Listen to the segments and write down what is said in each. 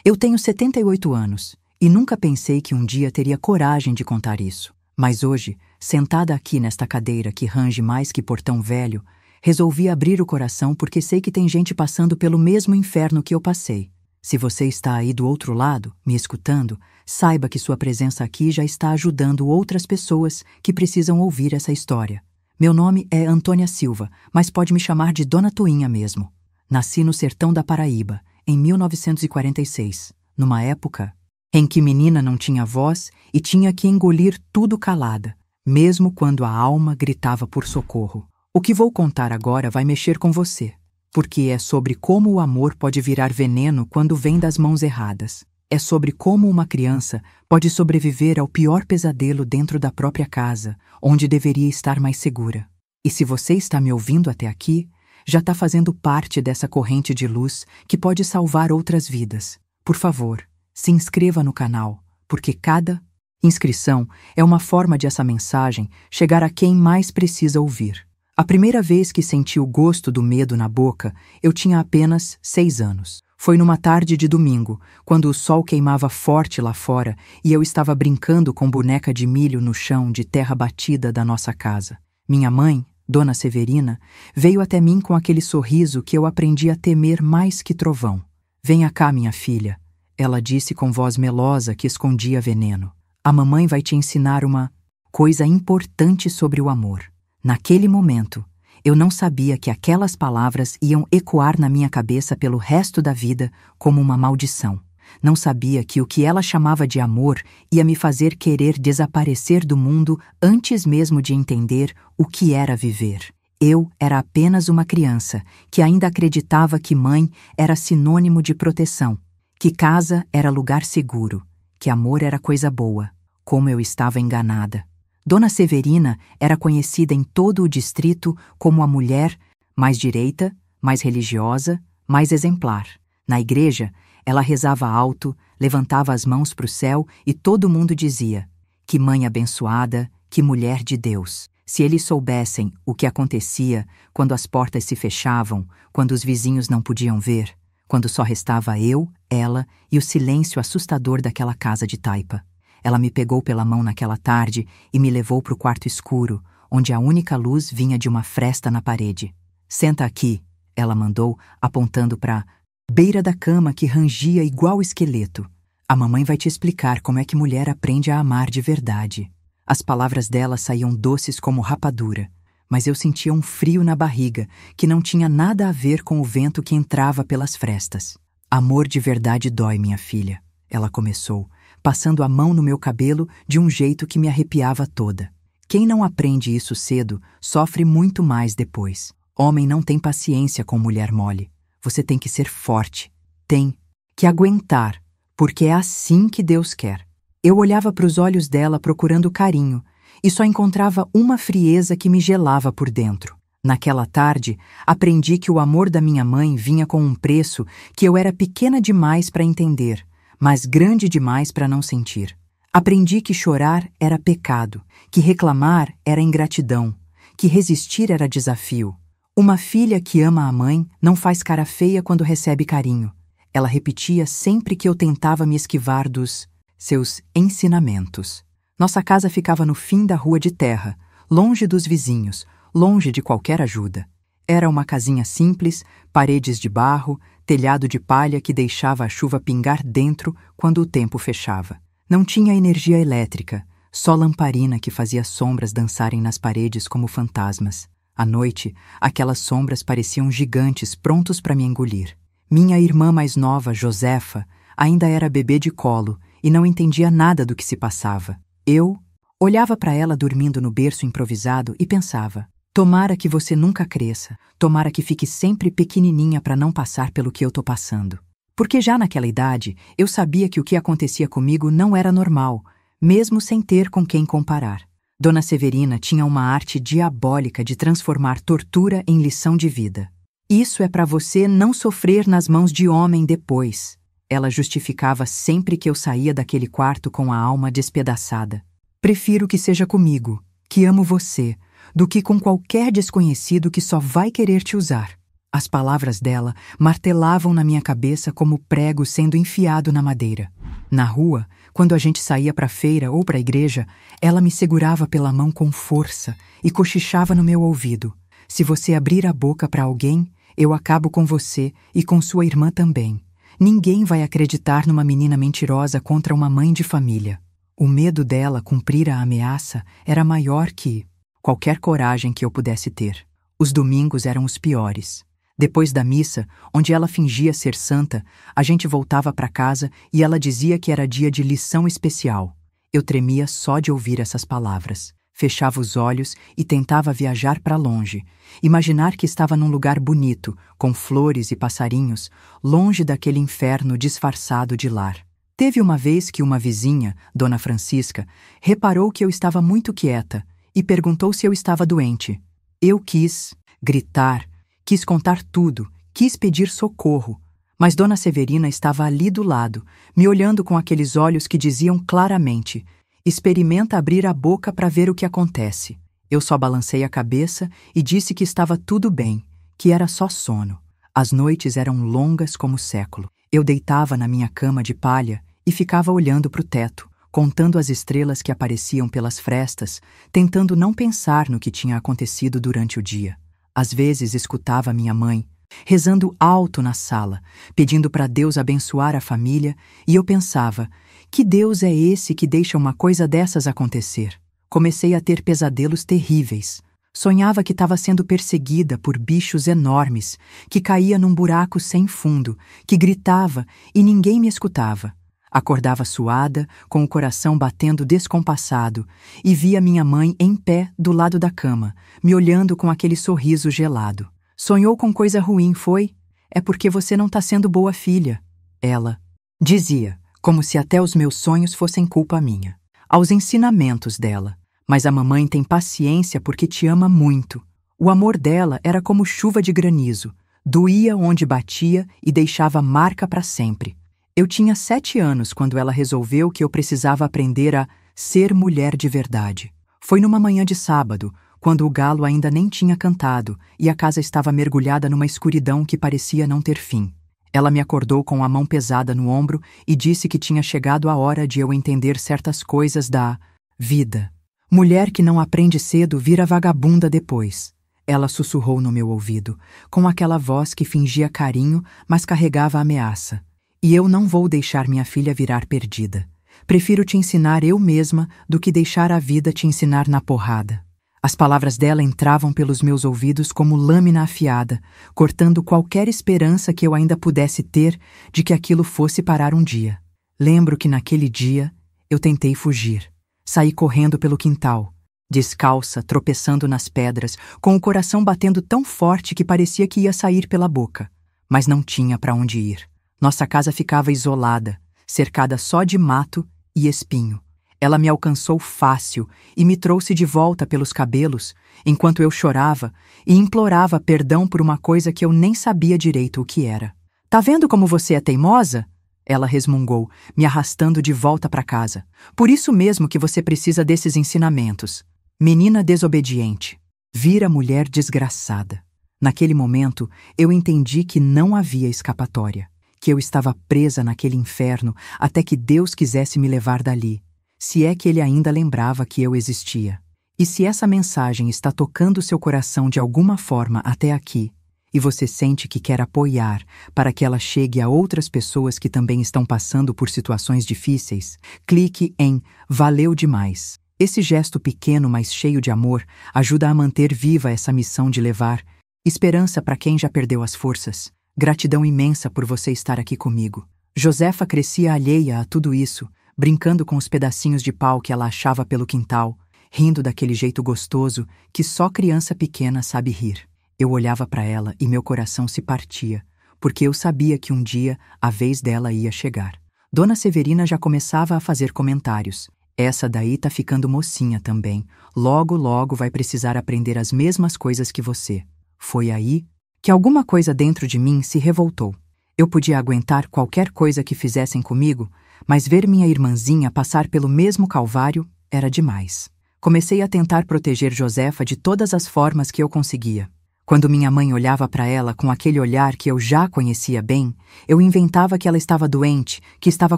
Eu tenho 78 anos e nunca pensei que um dia teria coragem de contar isso. Mas hoje, sentada aqui nesta cadeira que range mais que portão velho, resolvi abrir o coração porque sei que tem gente passando pelo mesmo inferno que eu passei. Se você está aí do outro lado, me escutando, saiba que sua presença aqui já está ajudando outras pessoas que precisam ouvir essa história. Meu nome é Antônia Silva, mas pode me chamar de Dona Toinha mesmo. Nasci no sertão da Paraíba, em 1946, numa época em que menina não tinha voz e tinha que engolir tudo calada, mesmo quando a alma gritava por socorro. O que vou contar agora vai mexer com você, porque é sobre como o amor pode virar veneno quando vem das mãos erradas. É sobre como uma criança pode sobreviver ao pior pesadelo dentro da própria casa, onde deveria estar mais segura. E se você está me ouvindo até aqui, já está fazendo parte dessa corrente de luz que pode salvar outras vidas. Por favor, se inscreva no canal, porque cada inscrição é uma forma de essa mensagem chegar a quem mais precisa ouvir. A primeira vez que senti o gosto do medo na boca, eu tinha apenas 6 anos. Foi numa tarde de domingo, quando o sol queimava forte lá fora e eu estava brincando com boneca de milho no chão de terra batida da nossa casa. Minha mãe, Dona Severina, veio até mim com aquele sorriso que eu aprendi a temer mais que trovão. "Venha cá, minha filha", ela disse com voz melosa que escondia veneno. "A mamãe vai te ensinar uma coisa importante sobre o amor." Naquele momento, eu não sabia que aquelas palavras iam ecoar na minha cabeça pelo resto da vida como uma maldição. Não sabia que o que ela chamava de amor ia me fazer querer desaparecer do mundo antes mesmo de entender o que era viver. Eu era apenas uma criança que ainda acreditava que mãe era sinônimo de proteção, que casa era lugar seguro, que amor era coisa boa. Como eu estava enganada. Dona Severina era conhecida em todo o distrito como a mulher mais direita, mais religiosa, mais exemplar. Na igreja, ela rezava alto, levantava as mãos para o céu e todo mundo dizia: "Que mãe abençoada, que mulher de Deus." Se eles soubessem o que acontecia quando as portas se fechavam, quando os vizinhos não podiam ver, quando só restava eu, ela e o silêncio assustador daquela casa de taipa. Ela me pegou pela mão naquela tarde e me levou para o quarto escuro, onde a única luz vinha de uma fresta na parede. "Senta aqui", ela mandou, apontando para a beira da cama que rangia igual esqueleto. "A mamãe vai te explicar como é que mulher aprende a amar de verdade." As palavras dela saíam doces como rapadura, mas eu sentia um frio na barriga que não tinha nada a ver com o vento que entrava pelas frestas. "Amor de verdade dói, minha filha", ela começou, passando a mão no meu cabelo de um jeito que me arrepiava toda. "Quem não aprende isso cedo sofre muito mais depois. Homem não tem paciência com mulher mole. Você tem que ser forte. Tem que aguentar, porque é assim que Deus quer." Eu olhava para os olhos dela procurando carinho e só encontrava uma frieza que me gelava por dentro. Naquela tarde, aprendi que o amor da minha mãe vinha com um preço que eu era pequena demais para entender, mas grande demais para não sentir. Aprendi que chorar era pecado, que reclamar era ingratidão, que resistir era desafio. Uma filha que ama a mãe não faz cara feia quando recebe carinho. Ela repetia sempre que eu tentava me esquivar dos seus ensinamentos. Nossa casa ficava no fim da rua de terra, longe dos vizinhos, longe de qualquer ajuda. Era uma casinha simples, paredes de barro, telhado de palha que deixava a chuva pingar dentro quando o tempo fechava. Não tinha energia elétrica, só lamparina que fazia sombras dançarem nas paredes como fantasmas. À noite, aquelas sombras pareciam gigantes prontos para me engolir. Minha irmã mais nova, Josefa, ainda era bebê de colo e não entendia nada do que se passava. Eu olhava para ela dormindo no berço improvisado e pensava: "Tomara que você nunca cresça, tomara que fique sempre pequenininha para não passar pelo que eu tô passando." Porque já naquela idade, eu sabia que o que acontecia comigo não era normal, mesmo sem ter com quem comparar. Dona Severina tinha uma arte diabólica de transformar tortura em lição de vida. "Isso é para você não sofrer nas mãos de homem depois", ela justificava sempre que eu saía daquele quarto com a alma despedaçada. "Prefiro que seja comigo, que amo você, do que com qualquer desconhecido que só vai querer te usar." As palavras dela martelavam na minha cabeça como prego sendo enfiado na madeira. Na rua, quando a gente saía para a feira ou para a igreja, ela me segurava pela mão com força e cochichava no meu ouvido: se você abrir a boca para alguém, eu acabo com você e com sua irmã também. Ninguém vai acreditar numa menina mentirosa contra uma mãe de família. O medo dela cumprir a ameaça era maior que qualquer coragem que eu pudesse ter. Os domingos eram os piores. Depois da missa, onde ela fingia ser santa, a gente voltava para casa e ela dizia que era dia de lição especial. Eu tremia só de ouvir essas palavras. Fechava os olhos e tentava viajar para longe, imaginar que estava num lugar bonito, com flores e passarinhos, longe daquele inferno disfarçado de lar. Teve uma vez que uma vizinha, Dona Francisca, reparou que eu estava muito quieta e perguntou se eu estava doente. Eu quis gritar, quis contar tudo, quis pedir socorro, mas Dona Severina estava ali do lado, me olhando com aqueles olhos que diziam claramente: experimenta abrir a boca para ver o que acontece. Eu só balancei a cabeça e disse que estava tudo bem, que era só sono. As noites eram longas como o século. Eu deitava na minha cama de palha e ficava olhando para o teto, contando as estrelas que apareciam pelas frestas, tentando não pensar no que tinha acontecido durante o dia. Às vezes escutava minha mãe rezando alto na sala, pedindo para Deus abençoar a família, e eu pensava: que Deus é esse que deixa uma coisa dessas acontecer? Comecei a ter pesadelos terríveis. Sonhava que estava sendo perseguida por bichos enormes, que caía num buraco sem fundo, que gritava e ninguém me escutava. Acordava suada, com o coração batendo descompassado, e via minha mãe em pé do lado da cama, me olhando com aquele sorriso gelado. Sonhou com coisa ruim, foi? É porque você não está sendo boa filha. Ela dizia, como se até os meus sonhos fossem culpa minha. Aos ensinamentos dela. Mas a mamãe tem paciência porque te ama muito. O amor dela era como chuva de granizo. Doía onde batia e deixava marca para sempre. Eu tinha 7 anos quando ela resolveu que eu precisava aprender a ser mulher de verdade. Foi numa manhã de sábado, quando o galo ainda nem tinha cantado e a casa estava mergulhada numa escuridão que parecia não ter fim. Ela me acordou com a mão pesada no ombro e disse que tinha chegado a hora de eu entender certas coisas da vida. Mulher que não aprende cedo vira vagabunda depois. Ela sussurrou no meu ouvido, com aquela voz que fingia carinho, mas carregava ameaça. E eu não vou deixar minha filha virar perdida. Prefiro te ensinar eu mesma do que deixar a vida te ensinar na porrada. As palavras dela entravam pelos meus ouvidos como lâmina afiada, cortando qualquer esperança que eu ainda pudesse ter de que aquilo fosse parar um dia. Lembro que naquele dia eu tentei fugir. Saí correndo pelo quintal, descalça, tropeçando nas pedras, com o coração batendo tão forte que parecia que ia sair pela boca. Mas não tinha para onde ir. Nossa casa ficava isolada, cercada só de mato e espinho. Ela me alcançou fácil e me trouxe de volta pelos cabelos, enquanto eu chorava e implorava perdão por uma coisa que eu nem sabia direito o que era. Tá vendo como você é teimosa? Ela resmungou, me arrastando de volta para casa. Por isso mesmo que você precisa desses ensinamentos. Menina desobediente. Vira mulher desgraçada. Naquele momento, eu entendi que não havia escapatória. Que eu estava presa naquele inferno até que Deus quisesse me levar dali. Se é que ele ainda lembrava que eu existia. E se essa mensagem está tocando seu coração de alguma forma até aqui, e você sente que quer apoiar para que ela chegue a outras pessoas que também estão passando por situações difíceis, clique em Valeu demais. Esse gesto pequeno, mas cheio de amor, ajuda a manter viva essa missão de levar esperança para quem já perdeu as forças. Gratidão imensa por você estar aqui comigo. Josefa crescia alheia a tudo isso, brincando com os pedacinhos de pau que ela achava pelo quintal, rindo daquele jeito gostoso que só criança pequena sabe rir. Eu olhava para ela e meu coração se partia, porque eu sabia que um dia a vez dela ia chegar. Dona Severina já começava a fazer comentários. Essa daí tá ficando mocinha também. Logo, logo vai precisar aprender as mesmas coisas que você. Foi aí que alguma coisa dentro de mim se revoltou. Eu podia aguentar qualquer coisa que fizessem comigo, mas ver minha irmãzinha passar pelo mesmo calvário era demais. Comecei a tentar proteger Josefa de todas as formas que eu conseguia. Quando minha mãe olhava para ela com aquele olhar que eu já conhecia bem, eu inventava que ela estava doente, que estava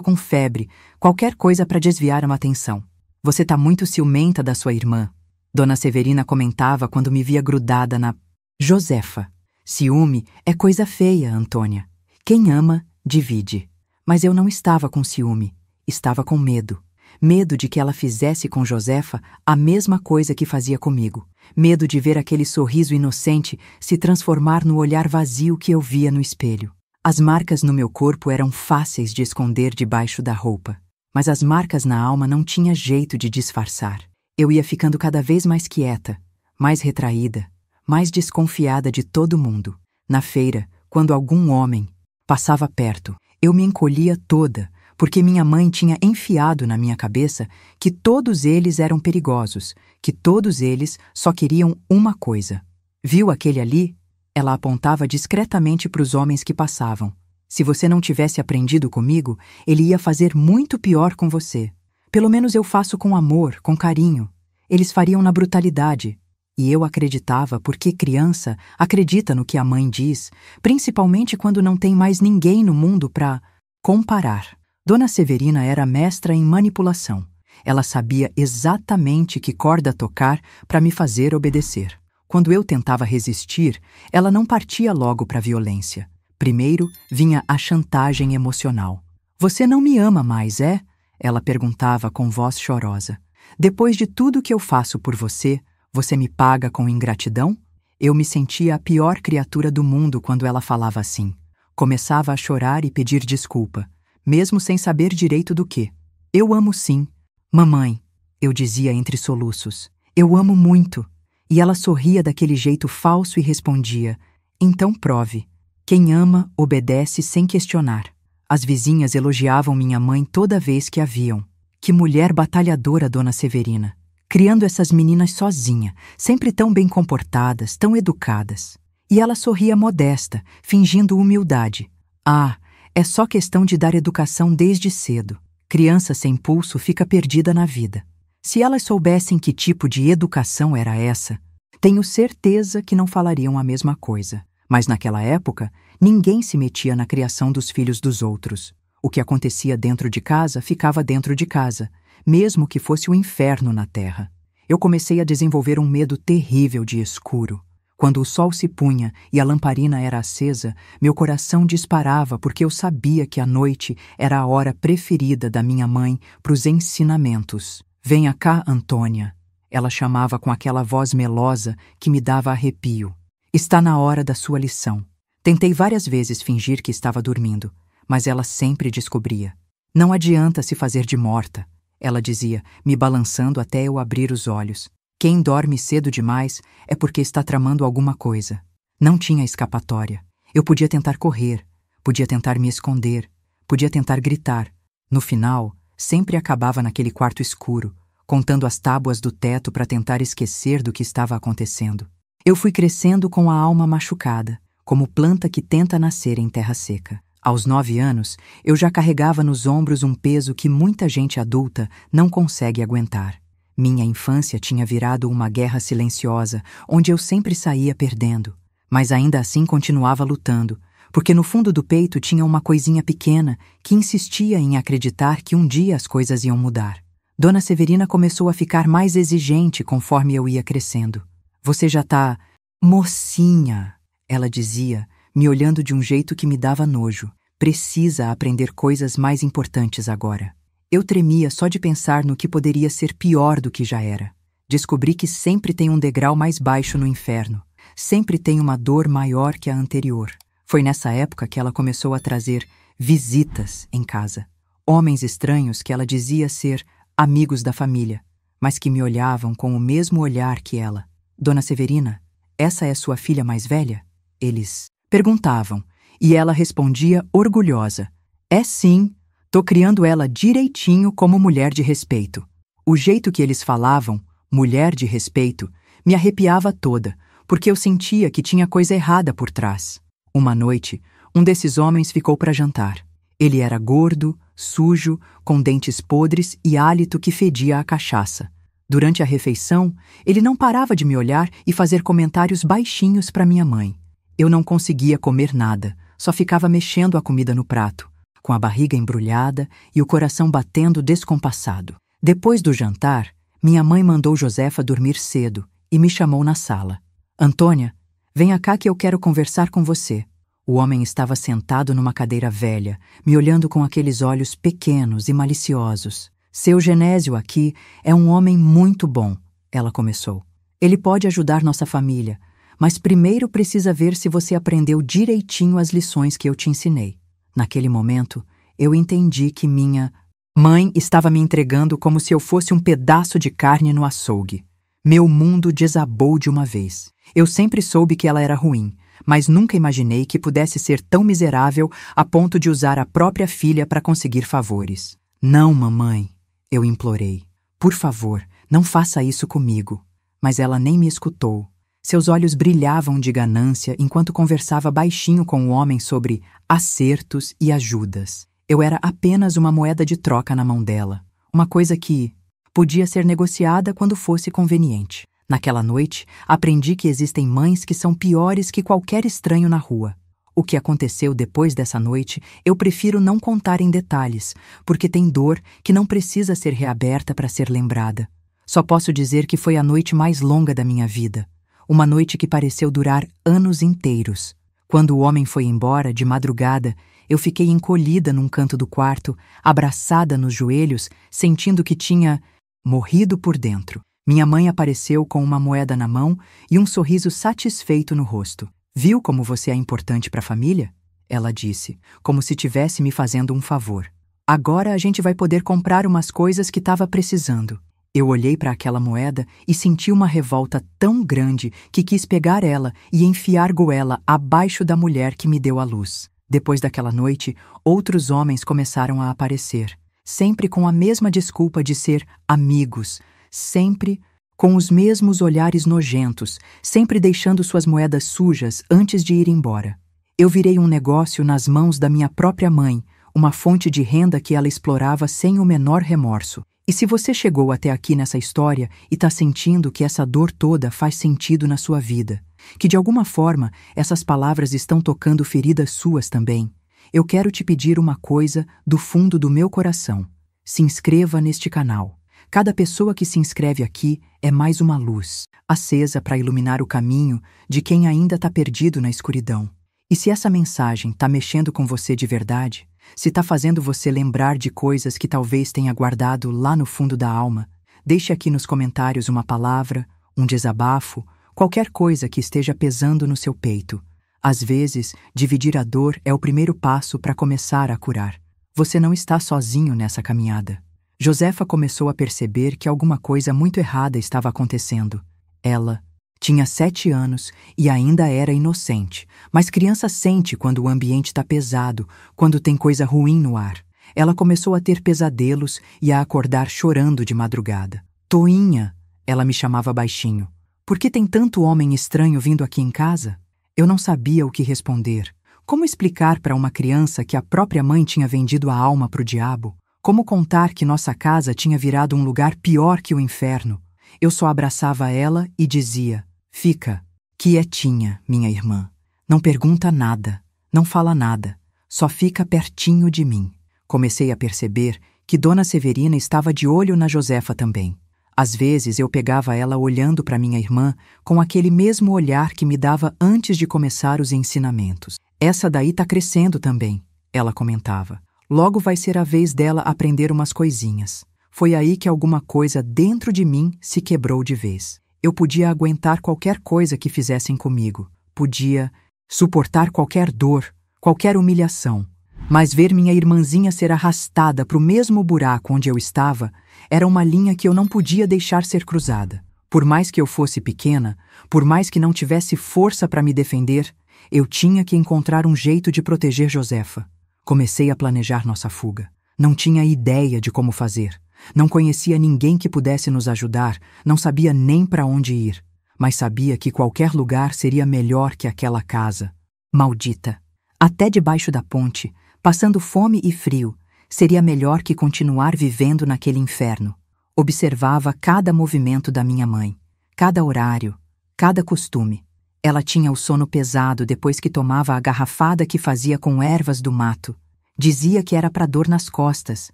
com febre, qualquer coisa para desviar uma atenção. Você tá muito ciumenta da sua irmã, Dona Severina comentava quando me via grudada na Josefa. Ciúme é coisa feia, Antônia. Quem ama, divide. Mas eu não estava com ciúme, estava com medo. Medo de que ela fizesse com Josefa a mesma coisa que fazia comigo. Medo de ver aquele sorriso inocente se transformar no olhar vazio que eu via no espelho. As marcas no meu corpo eram fáceis de esconder debaixo da roupa, mas as marcas na alma não tinha jeito de disfarçar. Eu ia ficando cada vez mais quieta, mais retraída, mais desconfiada de todo mundo. Na feira, quando algum homem passava perto, eu me encolhia toda, porque minha mãe tinha enfiado na minha cabeça que todos eles eram perigosos, que todos eles só queriam uma coisa. Viu aquele ali? Ela apontava discretamente para os homens que passavam. Se você não tivesse aprendido comigo, ele ia fazer muito pior com você. Pelo menos eu faço com amor, com carinho. Eles fariam na brutalidade. E eu acreditava porque criança acredita no que a mãe diz, principalmente quando não tem mais ninguém no mundo para comparar. Dona Severina era mestra em manipulação. Ela sabia exatamente que corda tocar para me fazer obedecer. Quando eu tentava resistir, ela não partia logo para a violência. Primeiro vinha a chantagem emocional. Você não me ama mais, é? Ela perguntava com voz chorosa. Depois de tudo que eu faço por você, você me paga com ingratidão? Eu me sentia a pior criatura do mundo quando ela falava assim. Começava a chorar e pedir desculpa, mesmo sem saber direito do que. Eu amo sim. Mamãe, eu dizia entre soluços. Eu amo muito. E ela sorria daquele jeito falso e respondia. Então prove. Quem ama, obedece sem questionar. As vizinhas elogiavam minha mãe toda vez que a viam. Que mulher batalhadora, Dona Severina. Criando essas meninas sozinha, sempre tão bem comportadas, tão educadas. E ela sorria modesta, fingindo humildade. Ah, é só questão de dar educação desde cedo. Criança sem pulso fica perdida na vida. Se elas soubessem que tipo de educação era essa, tenho certeza que não falariam a mesma coisa. Mas naquela época, ninguém se metia na criação dos filhos dos outros. O que acontecia dentro de casa ficava dentro de casa, mesmo que fosse o inferno na terra. Eu comecei a desenvolver um medo terrível de escuro. Quando o sol se punha e a lamparina era acesa, meu coração disparava porque eu sabia que a noite era a hora preferida da minha mãe para os ensinamentos. Venha cá, Antônia. Ela chamava com aquela voz melosa que me dava arrepio. Está na hora da sua lição. Tentei várias vezes fingir que estava dormindo, mas ela sempre descobria. Não adianta se fazer de morta, ela dizia, me balançando até eu abrir os olhos. Quem dorme cedo demais é porque está tramando alguma coisa. Não tinha escapatória. Eu podia tentar correr, podia tentar me esconder, podia tentar gritar. No final, sempre acabava naquele quarto escuro, contando as tábuas do teto para tentar esquecer do que estava acontecendo. Eu fui crescendo com a alma machucada, como planta que tenta nascer em terra seca. Aos 9 anos, eu já carregava nos ombros um peso que muita gente adulta não consegue aguentar. Minha infância tinha virado uma guerra silenciosa, onde eu sempre saía perdendo, mas ainda assim continuava lutando, porque no fundo do peito tinha uma coisinha pequena que insistia em acreditar que um dia as coisas iam mudar. Dona Severina começou a ficar mais exigente conforme eu ia crescendo. Você já tá mocinha, ela dizia, me olhando de um jeito que me dava nojo. Precisa aprender coisas mais importantes agora. Eu tremia só de pensar no que poderia ser pior do que já era. Descobri que sempre tem um degrau mais baixo no inferno. Sempre tem uma dor maior que a anterior. Foi nessa época que ela começou a trazer visitas em casa. Homens estranhos que ela dizia ser amigos da família, mas que me olhavam com o mesmo olhar que ela. Dona Severina, essa é sua filha mais velha? Eles perguntavam, e ela respondia orgulhosa. É sim, tô criando ela direitinho como mulher de respeito. O jeito que eles falavam, mulher de respeito, me arrepiava toda, porque eu sentia que tinha coisa errada por trás. Uma noite, um desses homens ficou para jantar. Ele era gordo, sujo, com dentes podres e hálito que fedia a cachaça. Durante a refeição, ele não parava de me olhar e fazer comentários baixinhos para minha mãe. Eu não conseguia comer nada, só ficava mexendo a comida no prato, com a barriga embrulhada e o coração batendo descompassado. Depois do jantar, minha mãe mandou Josefa dormir cedo e me chamou na sala. Antônia, venha cá que eu quero conversar com você. O homem estava sentado numa cadeira velha, me olhando com aqueles olhos pequenos e maliciosos. Seu Genésio aqui é um homem muito bom, ela começou. Ele pode ajudar nossa família, mas primeiro precisa ver se você aprendeu direitinho as lições que eu te ensinei. Naquele momento, eu entendi que minha mãe estava me entregando como se eu fosse um pedaço de carne no açougue. Meu mundo desabou de uma vez. Eu sempre soube que ela era ruim, mas nunca imaginei que pudesse ser tão miserável a ponto de usar a própria filha para conseguir favores. Não, mamãe, eu implorei. Por favor, não faça isso comigo. Mas ela nem me escutou. Seus olhos brilhavam de ganância enquanto conversava baixinho com o homem sobre acertos e ajudas. Eu era apenas uma moeda de troca na mão dela, uma coisa que podia ser negociada quando fosse conveniente. Naquela noite, aprendi que existem mães que são piores que qualquer estranho na rua. O que aconteceu depois dessa noite, eu prefiro não contar em detalhes, porque tem dor que não precisa ser reaberta para ser lembrada. Só posso dizer que foi a noite mais longa da minha vida. Uma noite que pareceu durar anos inteiros. Quando o homem foi embora, de madrugada, eu fiquei encolhida num canto do quarto, abraçada nos joelhos, sentindo que tinha morrido por dentro. Minha mãe apareceu com uma moeda na mão e um sorriso satisfeito no rosto. Viu como você é importante para a família? Ela disse, como se tivesse me fazendo um favor. Agora a gente vai poder comprar umas coisas que estava precisando. Eu olhei para aquela moeda e senti uma revolta tão grande que quis pegar ela e enfiar goela abaixo da mulher que me deu à luz. Depois daquela noite, outros homens começaram a aparecer, sempre com a mesma desculpa de ser amigos, sempre com os mesmos olhares nojentos, sempre deixando suas moedas sujas antes de ir embora. Eu virei um negócio nas mãos da minha própria mãe, uma fonte de renda que ela explorava sem o menor remorso. E se você chegou até aqui nessa história e está sentindo que essa dor toda faz sentido na sua vida, que de alguma forma essas palavras estão tocando feridas suas também, eu quero te pedir uma coisa do fundo do meu coração. Se inscreva neste canal. Cada pessoa que se inscreve aqui é mais uma luz, acesa para iluminar o caminho de quem ainda está perdido na escuridão. E se essa mensagem está mexendo com você de verdade, se está fazendo você lembrar de coisas que talvez tenha guardado lá no fundo da alma, deixe aqui nos comentários uma palavra, um desabafo, qualquer coisa que esteja pesando no seu peito. Às vezes, dividir a dor é o primeiro passo para começar a curar. Você não está sozinho nessa caminhada. Josefa começou a perceber que alguma coisa muito errada estava acontecendo. Ela tinha 7 anos e ainda era inocente, mas criança sente quando o ambiente está pesado, quando tem coisa ruim no ar. Ela começou a ter pesadelos e a acordar chorando de madrugada. Toinha, ela me chamava baixinho. Por que tem tanto homem estranho vindo aqui em casa? Eu não sabia o que responder. Como explicar para uma criança que a própria mãe tinha vendido a alma para o diabo? Como contar que nossa casa tinha virado um lugar pior que o inferno? Eu só abraçava ela e dizia, fica, quietinha, minha irmã. Não pergunta nada, não fala nada, só fica pertinho de mim. Comecei a perceber que Dona Severina estava de olho na Josefa também. Às vezes eu pegava ela olhando para minha irmã com aquele mesmo olhar que me dava antes de começar os ensinamentos. Essa daí tá crescendo também, ela comentava. Logo vai ser a vez dela aprender umas coisinhas. Foi aí que alguma coisa dentro de mim se quebrou de vez. Eu podia aguentar qualquer coisa que fizessem comigo. Podia suportar qualquer dor, qualquer humilhação. Mas ver minha irmãzinha ser arrastada para o mesmo buraco onde eu estava era uma linha que eu não podia deixar ser cruzada. Por mais que eu fosse pequena, por mais que não tivesse força para me defender, eu tinha que encontrar um jeito de proteger Josefa. Comecei a planejar nossa fuga. Não tinha ideia de como fazer. Não conhecia ninguém que pudesse nos ajudar, não sabia nem para onde ir. Mas sabia que qualquer lugar seria melhor que aquela casa. Maldita! Até debaixo da ponte, passando fome e frio, seria melhor que continuar vivendo naquele inferno. Observava cada movimento da minha mãe, cada horário, cada costume. Ela tinha o sono pesado depois que tomava a garrafada que fazia com ervas do mato. Dizia que era para dor nas costas,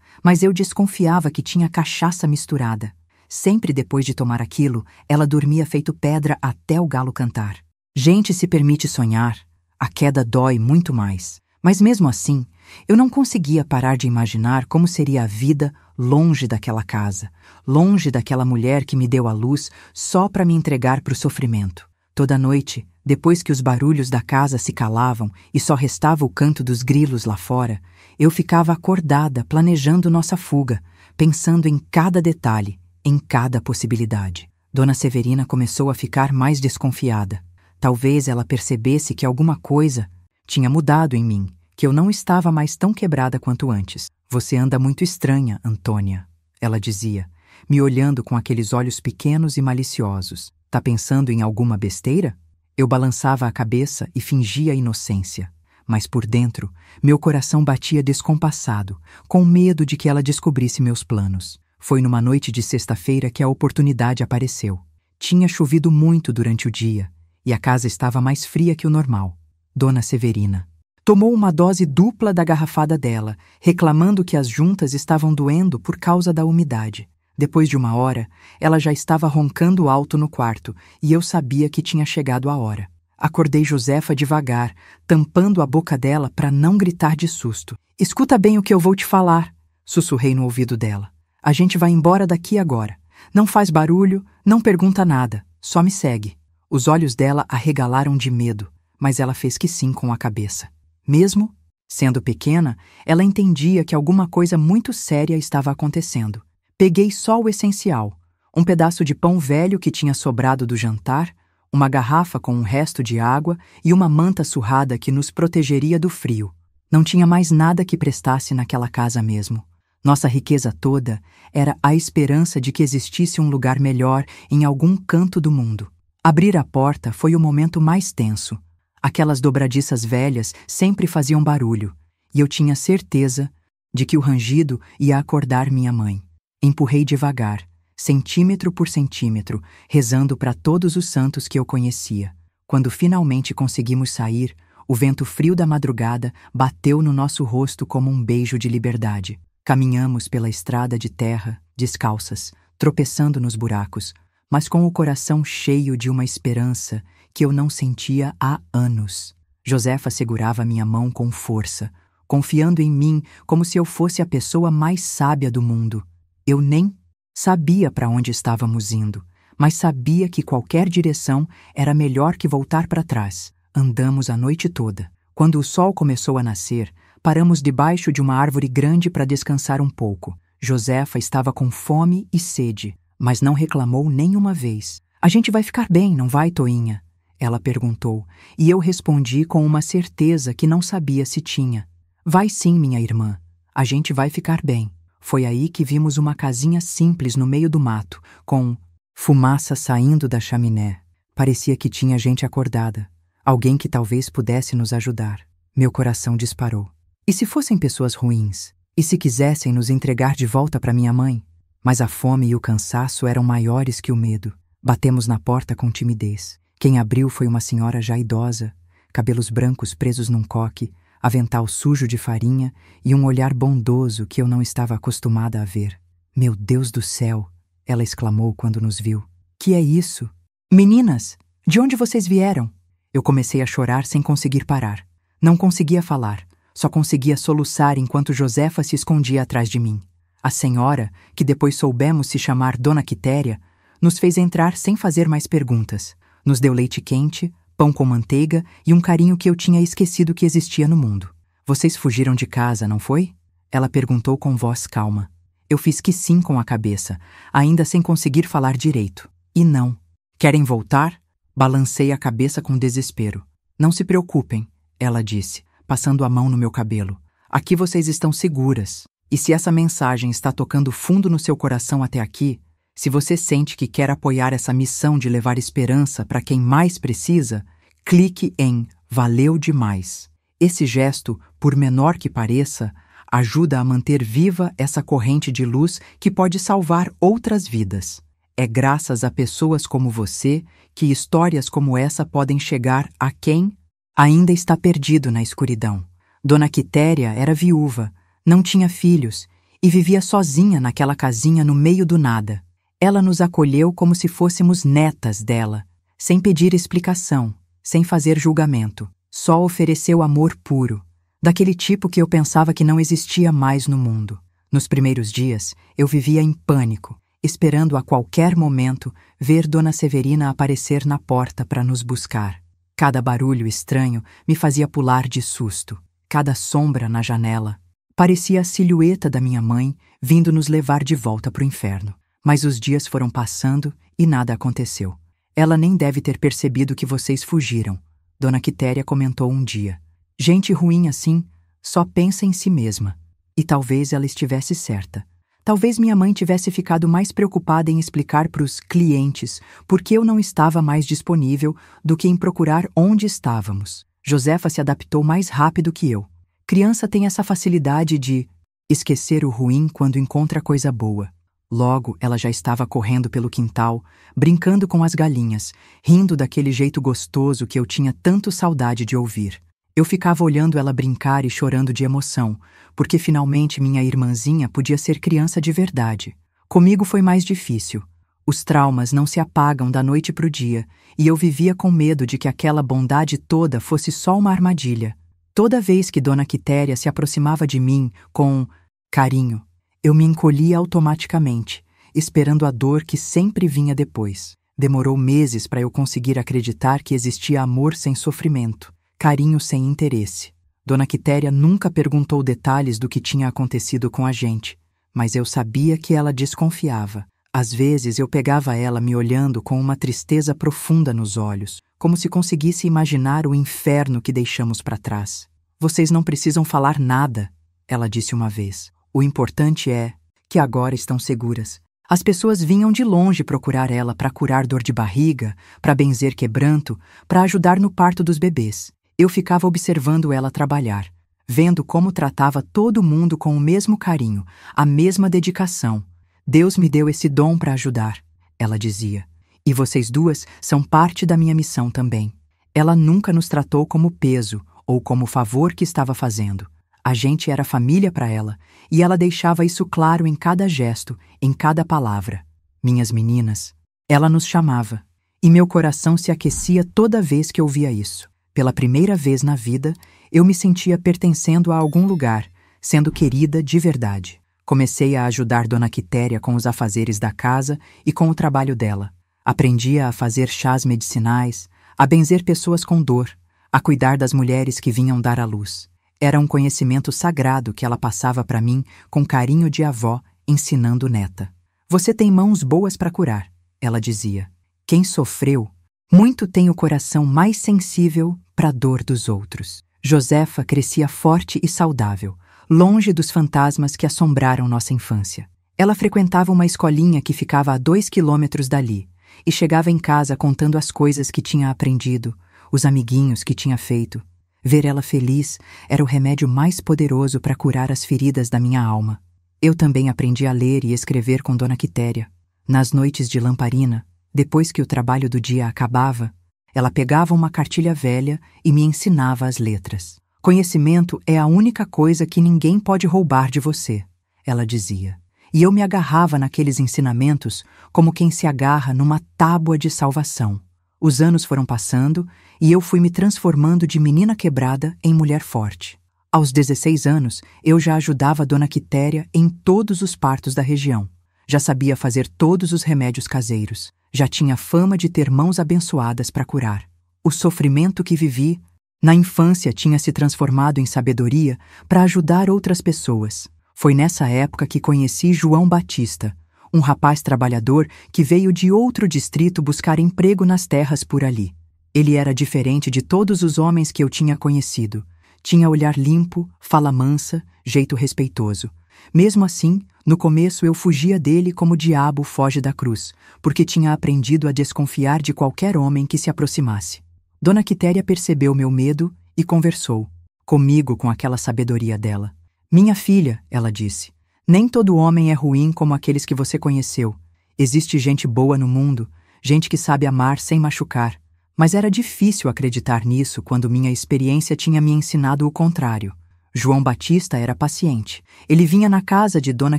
mas eu desconfiava que tinha cachaça misturada. Sempre depois de tomar aquilo, ela dormia feito pedra até o galo cantar. Gente se permite sonhar, a queda dói muito mais. Mas mesmo assim, eu não conseguia parar de imaginar como seria a vida longe daquela casa, longe daquela mulher que me deu a luz só para me entregar para o sofrimento. Toda noite, depois que os barulhos da casa se calavam e só restava o canto dos grilos lá fora, eu ficava acordada planejando nossa fuga, pensando em cada detalhe, em cada possibilidade. Dona Severina começou a ficar mais desconfiada. Talvez ela percebesse que alguma coisa tinha mudado em mim, que eu não estava mais tão quebrada quanto antes. Você anda muito estranha, Antônia, ela dizia, me olhando com aqueles olhos pequenos e maliciosos. Tá pensando em alguma besteira? Eu balançava a cabeça e fingia inocência. Mas por dentro, meu coração batia descompassado, com medo de que ela descobrisse meus planos. Foi numa noite de sexta-feira que a oportunidade apareceu. Tinha chovido muito durante o dia, e a casa estava mais fria que o normal. Dona Severina tomou uma dose dupla da garrafada dela, reclamando que as juntas estavam doendo por causa da umidade. Depois de uma hora, ela já estava roncando alto no quarto, e eu sabia que tinha chegado a hora. Acordei Josefa devagar, tampando a boca dela para não gritar de susto. Escuta bem o que eu vou te falar, sussurrei no ouvido dela. A gente vai embora daqui agora. Não faz barulho, não pergunta nada, só me segue. Os olhos dela arregalaram de medo, mas ela fez que sim com a cabeça. Mesmo sendo pequena, ela entendia que alguma coisa muito séria estava acontecendo. Peguei só o essencial, um pedaço de pão velho que tinha sobrado do jantar, uma garrafa com um resto de água e uma manta surrada que nos protegeria do frio. Não tinha mais nada que prestasse naquela casa mesmo. Nossa riqueza toda era a esperança de que existisse um lugar melhor em algum canto do mundo. Abrir a porta foi o momento mais tenso. Aquelas dobradiças velhas sempre faziam barulho, e eu tinha certeza de que o rangido ia acordar minha mãe. Empurrei devagar, centímetro por centímetro, rezando para todos os santos que eu conhecia. Quando finalmente conseguimos sair, o vento frio da madrugada bateu no nosso rosto como um beijo de liberdade. Caminhamos pela estrada de terra, descalças, tropeçando nos buracos, mas com o coração cheio de uma esperança que eu não sentia há anos. Josefa segurava minha mão com força, confiando em mim como se eu fosse a pessoa mais sábia do mundo. Eu nem sabia para onde estávamos indo, mas sabia que qualquer direção era melhor que voltar para trás. Andamos a noite toda. Quando o sol começou a nascer, paramos debaixo de uma árvore grande para descansar um pouco. Josefa estava com fome e sede, mas não reclamou nenhuma vez. A gente vai ficar bem, não vai, Toinha? Ela perguntou, e eu respondi com uma certeza que não sabia se tinha. Vai sim, minha irmã. A gente vai ficar bem. Foi aí que vimos uma casinha simples no meio do mato, com fumaça saindo da chaminé. Parecia que tinha gente acordada, alguém que talvez pudesse nos ajudar. Meu coração disparou. E se fossem pessoas ruins? E se quisessem nos entregar de volta para minha mãe? Mas a fome e o cansaço eram maiores que o medo. Batemos na porta com timidez. Quem abriu foi uma senhora já idosa, cabelos brancos presos num coque, avental sujo de farinha e um olhar bondoso que eu não estava acostumada a ver. Meu Deus do céu! Ela exclamou quando nos viu. Que é isso? Meninas, de onde vocês vieram? Eu comecei a chorar sem conseguir parar. Não conseguia falar, só conseguia soluçar enquanto Josefa se escondia atrás de mim. A senhora, que depois soubemos se chamar Dona Quitéria, nos fez entrar sem fazer mais perguntas. Nos deu leite quente, pão com manteiga e um carinho que eu tinha esquecido que existia no mundo. Vocês fugiram de casa, não foi? Ela perguntou com voz calma. Eu fiz que sim com a cabeça, ainda sem conseguir falar direito. E não. Querem voltar? Balancei a cabeça com desespero. Não se preocupem, ela disse, passando a mão no meu cabelo. Aqui vocês estão seguras. E se essa mensagem está tocando fundo no seu coração até aqui, se você sente que quer apoiar essa missão de levar esperança para quem mais precisa, clique em Valeu demais. Esse gesto, por menor que pareça, Ajuda a manter viva essa corrente de luz que pode salvar outras vidas. É graças a pessoas como você que histórias como essa podem chegar a quem ainda está perdido na escuridão. Dona Quitéria era viúva, não tinha filhos e vivia sozinha naquela casinha no meio do nada. Ela nos acolheu como se fôssemos netas dela, sem pedir explicação, sem fazer julgamento. Só ofereceu amor puro, daquele tipo que eu pensava que não existia mais no mundo. Nos primeiros dias, eu vivia em pânico, esperando a qualquer momento ver Dona Severina aparecer na porta para nos buscar. Cada barulho estranho me fazia pular de susto. Cada sombra na janela parecia a silhueta da minha mãe vindo nos levar de volta para o inferno. Mas os dias foram passando e nada aconteceu. Ela nem deve ter percebido que vocês fugiram, Dona Quitéria comentou um dia. Gente ruim assim só pensa em si mesma. E talvez ela estivesse certa. Talvez minha mãe tivesse ficado mais preocupada em explicar para os clientes por que eu não estava mais disponível do que em procurar onde estávamos. Josefa se adaptou mais rápido que eu. Criança tem essa facilidade de esquecer o ruim quando encontra coisa boa. Logo, ela já estava correndo pelo quintal, brincando com as galinhas, rindo daquele jeito gostoso que eu tinha tanto saudade de ouvir. Eu ficava olhando ela brincar e chorando de emoção, porque finalmente minha irmãzinha podia ser criança de verdade. Comigo foi mais difícil. Os traumas não se apagam da noite para o dia, e eu vivia com medo de que aquela bondade toda fosse só uma armadilha. Toda vez que Dona Quitéria se aproximava de mim com carinho, eu me encolhia automaticamente, esperando a dor que sempre vinha depois. Demorou meses para eu conseguir acreditar que existia amor sem sofrimento, carinho sem interesse. Dona Quitéria nunca perguntou detalhes do que tinha acontecido com a gente, mas eu sabia que ela desconfiava. Às vezes eu pegava ela me olhando com uma tristeza profunda nos olhos, como se conseguisse imaginar o inferno que deixamos para trás. Vocês não precisam falar nada, ela disse uma vez. O importante é que agora estão seguras. As pessoas vinham de longe procurar ela para curar dor de barriga, para benzer quebranto, para ajudar no parto dos bebês. Eu ficava observando ela trabalhar, vendo como tratava todo mundo com o mesmo carinho, a mesma dedicação. Deus me deu esse dom para ajudar, ela dizia. E vocês duas são parte da minha missão também. Ela nunca nos tratou como peso ou como favor que estava fazendo. A gente era família para ela, e ela deixava isso claro em cada gesto, em cada palavra. Minhas meninas, ela nos chamava, e meu coração se aquecia toda vez que ouvia isso. Pela primeira vez na vida, eu me sentia pertencendo a algum lugar, sendo querida de verdade. Comecei a ajudar Dona Quitéria com os afazeres da casa e com o trabalho dela. Aprendia a fazer chás medicinais, a benzer pessoas com dor, a cuidar das mulheres que vinham dar à luz. Era um conhecimento sagrado que ela passava para mim com carinho de avó, ensinando neta. Você tem mãos boas para curar, ela dizia. Quem sofreu, muito tem o coração mais sensível para a dor dos outros. Josefa crescia forte e saudável, longe dos fantasmas que assombraram nossa infância. Ela frequentava uma escolinha que ficava a 2 quilômetros dali e chegava em casa contando as coisas que tinha aprendido, os amiguinhos que tinha feito. Ver ela feliz era o remédio mais poderoso para curar as feridas da minha alma. Eu também aprendi a ler e escrever com Dona Quitéria. Nas noites de lamparina, depois que o trabalho do dia acabava, ela pegava uma cartilha velha e me ensinava as letras. Conhecimento é a única coisa que ninguém pode roubar de você, ela dizia. E eu me agarrava naqueles ensinamentos como quem se agarra numa tábua de salvação. Os anos foram passando e eu fui me transformando de menina quebrada em mulher forte. Aos 16 anos, eu já ajudava a Dona Quitéria em todos os partos da região. Já sabia fazer todos os remédios caseiros. Já tinha fama de ter mãos abençoadas para curar. O sofrimento que vivi na infância tinha se transformado em sabedoria para ajudar outras pessoas. Foi nessa época que conheci João Batista, um rapaz trabalhador que veio de outro distrito buscar emprego nas terras por ali. Ele era diferente de todos os homens que eu tinha conhecido. Tinha olhar limpo, fala mansa, jeito respeitoso. Mesmo assim, no começo eu fugia dele como o diabo foge da cruz, porque tinha aprendido a desconfiar de qualquer homem que se aproximasse. Dona Quitéria percebeu meu medo e conversou comigo com aquela sabedoria dela. Minha filha, ela disse, nem todo homem é ruim como aqueles que você conheceu. Existe gente boa no mundo, gente que sabe amar sem machucar. Mas era difícil acreditar nisso quando minha experiência tinha me ensinado o contrário. João Batista era paciente. Ele vinha na casa de Dona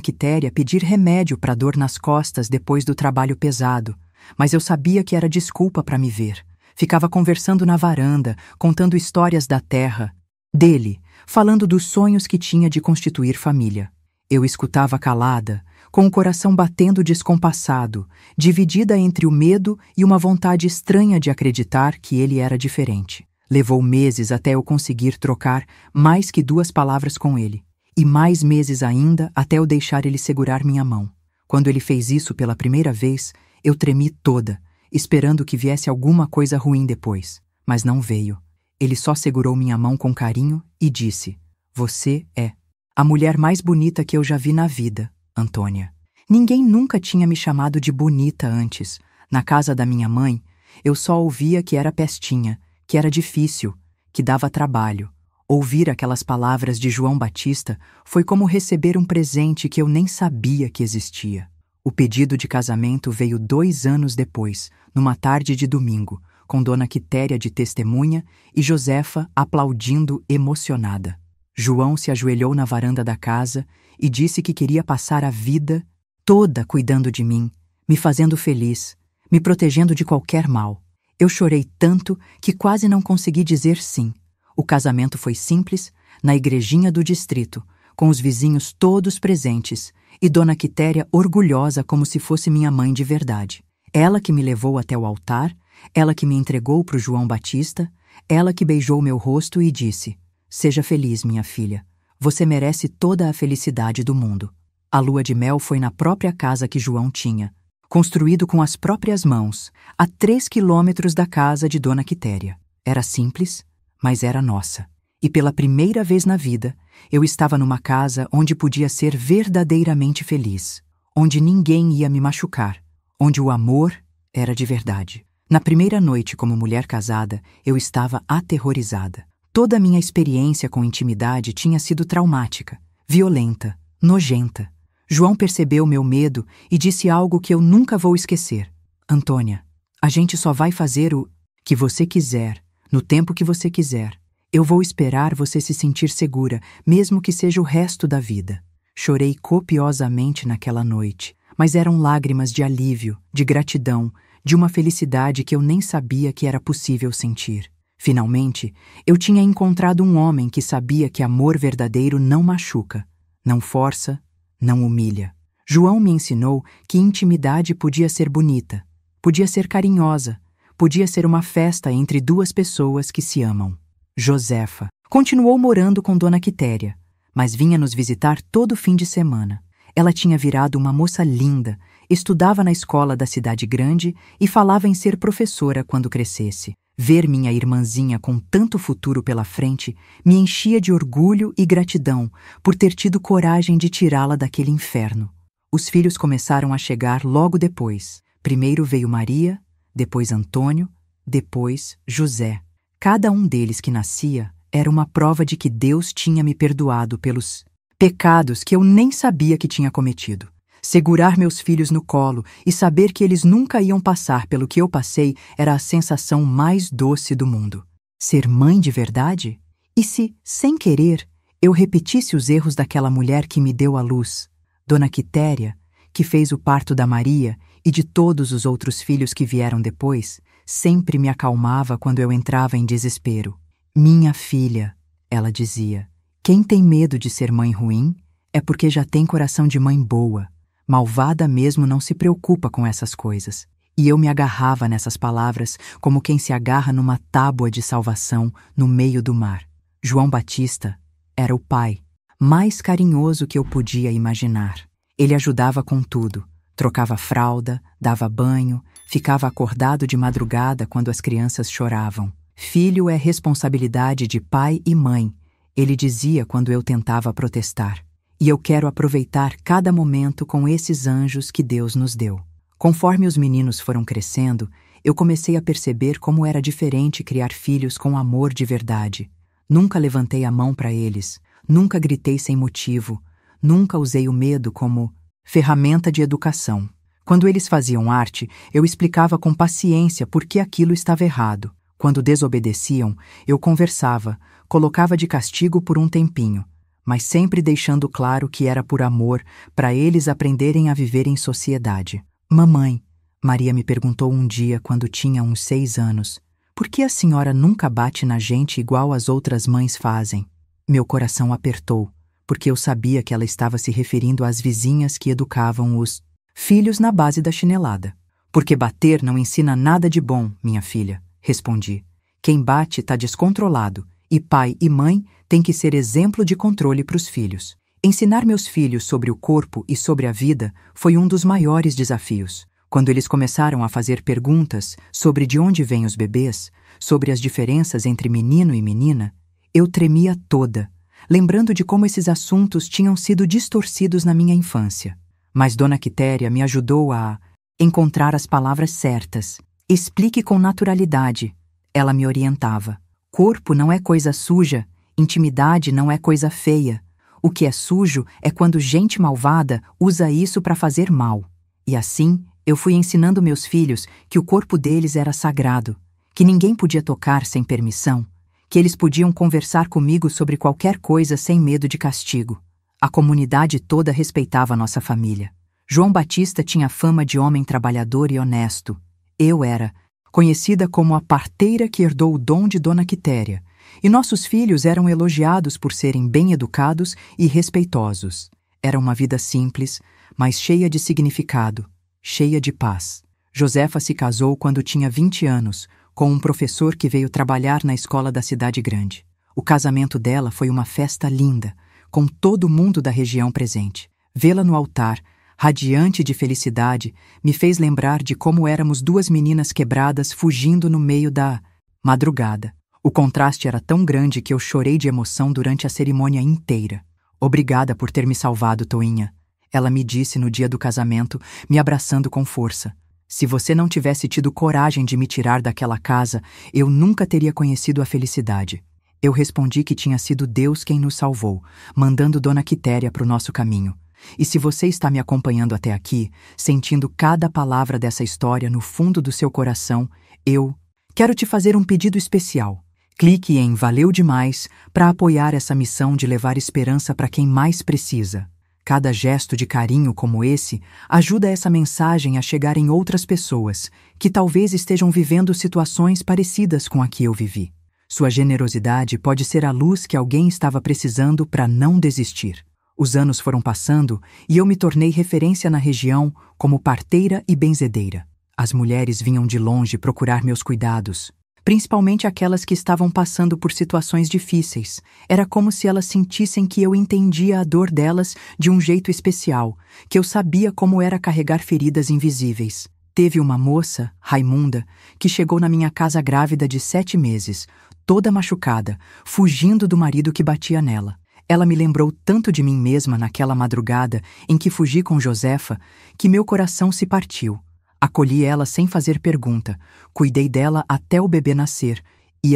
Quitéria pedir remédio para dor nas costas depois do trabalho pesado. Mas eu sabia que era desculpa para me ver. Ficava conversando na varanda, contando histórias da terra, dele, falando dos sonhos que tinha de constituir família. Eu escutava calada, com o coração batendo descompassado, dividida entre o medo e uma vontade estranha de acreditar que ele era diferente. Levou meses até eu conseguir trocar mais que 2 palavras com ele, e mais meses ainda até eu deixar ele segurar minha mão. Quando ele fez isso pela primeira vez, eu tremi toda, esperando que viesse alguma coisa ruim depois. Mas não veio. Ele só segurou minha mão com carinho e disse: "Você é a mulher mais bonita que eu já vi na vida, Antônia." Ninguém nunca tinha me chamado de bonita antes. Na casa da minha mãe, eu só ouvia que era pestinha, que era difícil, que dava trabalho. Ouvir aquelas palavras de João Batista foi como receber um presente que eu nem sabia que existia. O pedido de casamento veio 2 anos depois, numa tarde de domingo, com Dona Quitéria de testemunha e Josefa aplaudindo emocionada. João se ajoelhou na varanda da casa e disse que queria passar a vida toda cuidando de mim, me fazendo feliz, me protegendo de qualquer mal. Eu chorei tanto que quase não consegui dizer sim. O casamento foi simples, na igrejinha do distrito, com os vizinhos todos presentes, e Dona Quitéria orgulhosa como se fosse minha mãe de verdade. Ela que me levou até o altar, ela que me entregou para o João Batista, ela que beijou meu rosto e disse: "Seja feliz, minha filha. Você merece toda a felicidade do mundo." A lua de mel foi na própria casa que João tinha, construído com as próprias mãos, a 3 quilômetros da casa de Dona Quitéria. Era simples, mas era nossa. E pela primeira vez na vida, eu estava numa casa onde podia ser verdadeiramente feliz, onde ninguém ia me machucar, onde o amor era de verdade. Na primeira noite como mulher casada, eu estava aterrorizada. Toda a minha experiência com intimidade tinha sido traumática, violenta, nojenta. João percebeu meu medo e disse algo que eu nunca vou esquecer. "Antônia, a gente só vai fazer o que você quiser, no tempo que você quiser. Eu vou esperar você se sentir segura, mesmo que seja o resto da vida." Chorei copiosamente naquela noite, mas eram lágrimas de alívio, de gratidão, de uma felicidade que eu nem sabia que era possível sentir. Finalmente, eu tinha encontrado um homem que sabia que amor verdadeiro não machuca, não força, não humilha. João me ensinou que intimidade podia ser bonita, podia ser carinhosa, podia ser uma festa entre 2 pessoas que se amam. Josefa continuou morando com Dona Quitéria, mas vinha nos visitar todo fim de semana. Ela tinha virado uma moça linda, estudava na escola da cidade grande e falava em ser professora quando crescesse. Ver minha irmãzinha com tanto futuro pela frente me enchia de orgulho e gratidão por ter tido coragem de tirá-la daquele inferno. Os filhos começaram a chegar logo depois. Primeiro veio Maria, depois Antônio, depois José. Cada um deles que nascia era uma prova de que Deus tinha me perdoado pelos pecados que eu nem sabia que tinha cometido. Segurar meus filhos no colo e saber que eles nunca iam passar pelo que eu passei era a sensação mais doce do mundo. Ser mãe de verdade? E se, sem querer, eu repetisse os erros daquela mulher que me deu à luz, Dona Quitéria, que fez o parto da Maria e de todos os outros filhos que vieram depois, sempre me acalmava quando eu entrava em desespero. "Minha filha", ela dizia, "quem tem medo de ser mãe ruim é porque já tem coração de mãe boa. Malvada mesmo não se preocupa com essas coisas." E eu me agarrava nessas palavras como quem se agarra numa tábua de salvação no meio do mar. João Batista era o pai mais carinhoso que eu podia imaginar. Ele ajudava com tudo. Trocava fralda, dava banho, ficava acordado de madrugada quando as crianças choravam. "Filho é responsabilidade de pai e mãe", ele dizia quando eu tentava protestar. E eu quero aproveitar cada momento com esses anjos que Deus nos deu. Conforme os meninos foram crescendo, eu comecei a perceber como era diferente criar filhos com amor de verdade. Nunca levantei a mão para eles, Nunca gritei sem motivo. Nunca usei o medo como ferramenta de educação. Quando eles faziam arte, eu explicava com paciência por que aquilo estava errado. Quando desobedeciam, eu conversava, colocava de castigo por um tempinho, mas sempre deixando claro que era por amor, para eles aprenderem a viver em sociedade. Mamãe, Maria me perguntou um dia quando tinha uns 6 anos, por que a senhora nunca bate na gente igual as outras mães fazem? Meu coração apertou, porque eu sabia que ela estava se referindo às vizinhas que educavam os filhos na base da chinelada. Porque bater não ensina nada de bom, minha filha, respondi. Quem bate está descontrolado, e pai e mãe têm que ser exemplo de controle para os filhos. Ensinar meus filhos sobre o corpo e sobre a vida foi um dos maiores desafios. Quando eles começaram a fazer perguntas sobre de onde vêm os bebês, sobre as diferenças entre menino e menina, eu tremia toda, lembrando de como esses assuntos tinham sido distorcidos na minha infância. Mas Dona Quitéria me ajudou a encontrar as palavras certas. Explique com naturalidade. Ela me orientava. Corpo não é coisa suja, intimidade não é coisa feia. O que é sujo é quando gente malvada usa isso para fazer mal. E assim, eu fui ensinando meus filhos que o corpo deles era sagrado, que ninguém podia tocar sem permissão, que eles podiam conversar comigo sobre qualquer coisa sem medo de castigo. A comunidade toda respeitava nossa família. João Batista tinha fama de homem trabalhador e honesto. Eu era conhecida como a parteira que herdou o dom de Dona Quitéria, e nossos filhos eram elogiados por serem bem educados e respeitosos. Era uma vida simples, mas cheia de significado, cheia de paz. Josefa se casou quando tinha 20 anos, com um professor que veio trabalhar na escola da cidade grande. O casamento dela foi uma festa linda, com todo mundo da região presente. Vê-la no altar, radiante de felicidade, me fez lembrar de como éramos 2 meninas quebradas fugindo no meio da madrugada. O contraste era tão grande que eu chorei de emoção durante a cerimônia inteira. Obrigada por ter me salvado, Toinha. Ela me disse no dia do casamento, me abraçando com força. Se você não tivesse tido coragem de me tirar daquela casa, eu nunca teria conhecido a felicidade. Eu respondi que tinha sido Deus quem nos salvou, mandando Dona Quitéria para o nosso caminho. E se você está me acompanhando até aqui, sentindo cada palavra dessa história no fundo do seu coração, eu quero te fazer um pedido especial. Clique em Valeu Demais para apoiar essa missão de levar esperança para quem mais precisa. Cada gesto de carinho como esse ajuda essa mensagem a chegar em outras pessoas que talvez estejam vivendo situações parecidas com a que eu vivi. Sua generosidade pode ser a luz que alguém estava precisando para não desistir. Os anos foram passando e eu me tornei referência na região como parteira e benzedeira. As mulheres vinham de longe procurar meus cuidados, principalmente aquelas que estavam passando por situações difíceis. Era como se elas sentissem que eu entendia a dor delas de um jeito especial, que eu sabia como era carregar feridas invisíveis. Teve uma moça, Raimunda, que chegou na minha casa grávida de 7 meses, toda machucada, fugindo do marido que batia nela. Ela me lembrou tanto de mim mesma naquela madrugada em que fugi com Josefa, que meu coração se partiu. Acolhi ela sem fazer pergunta, cuidei dela até o bebê nascer e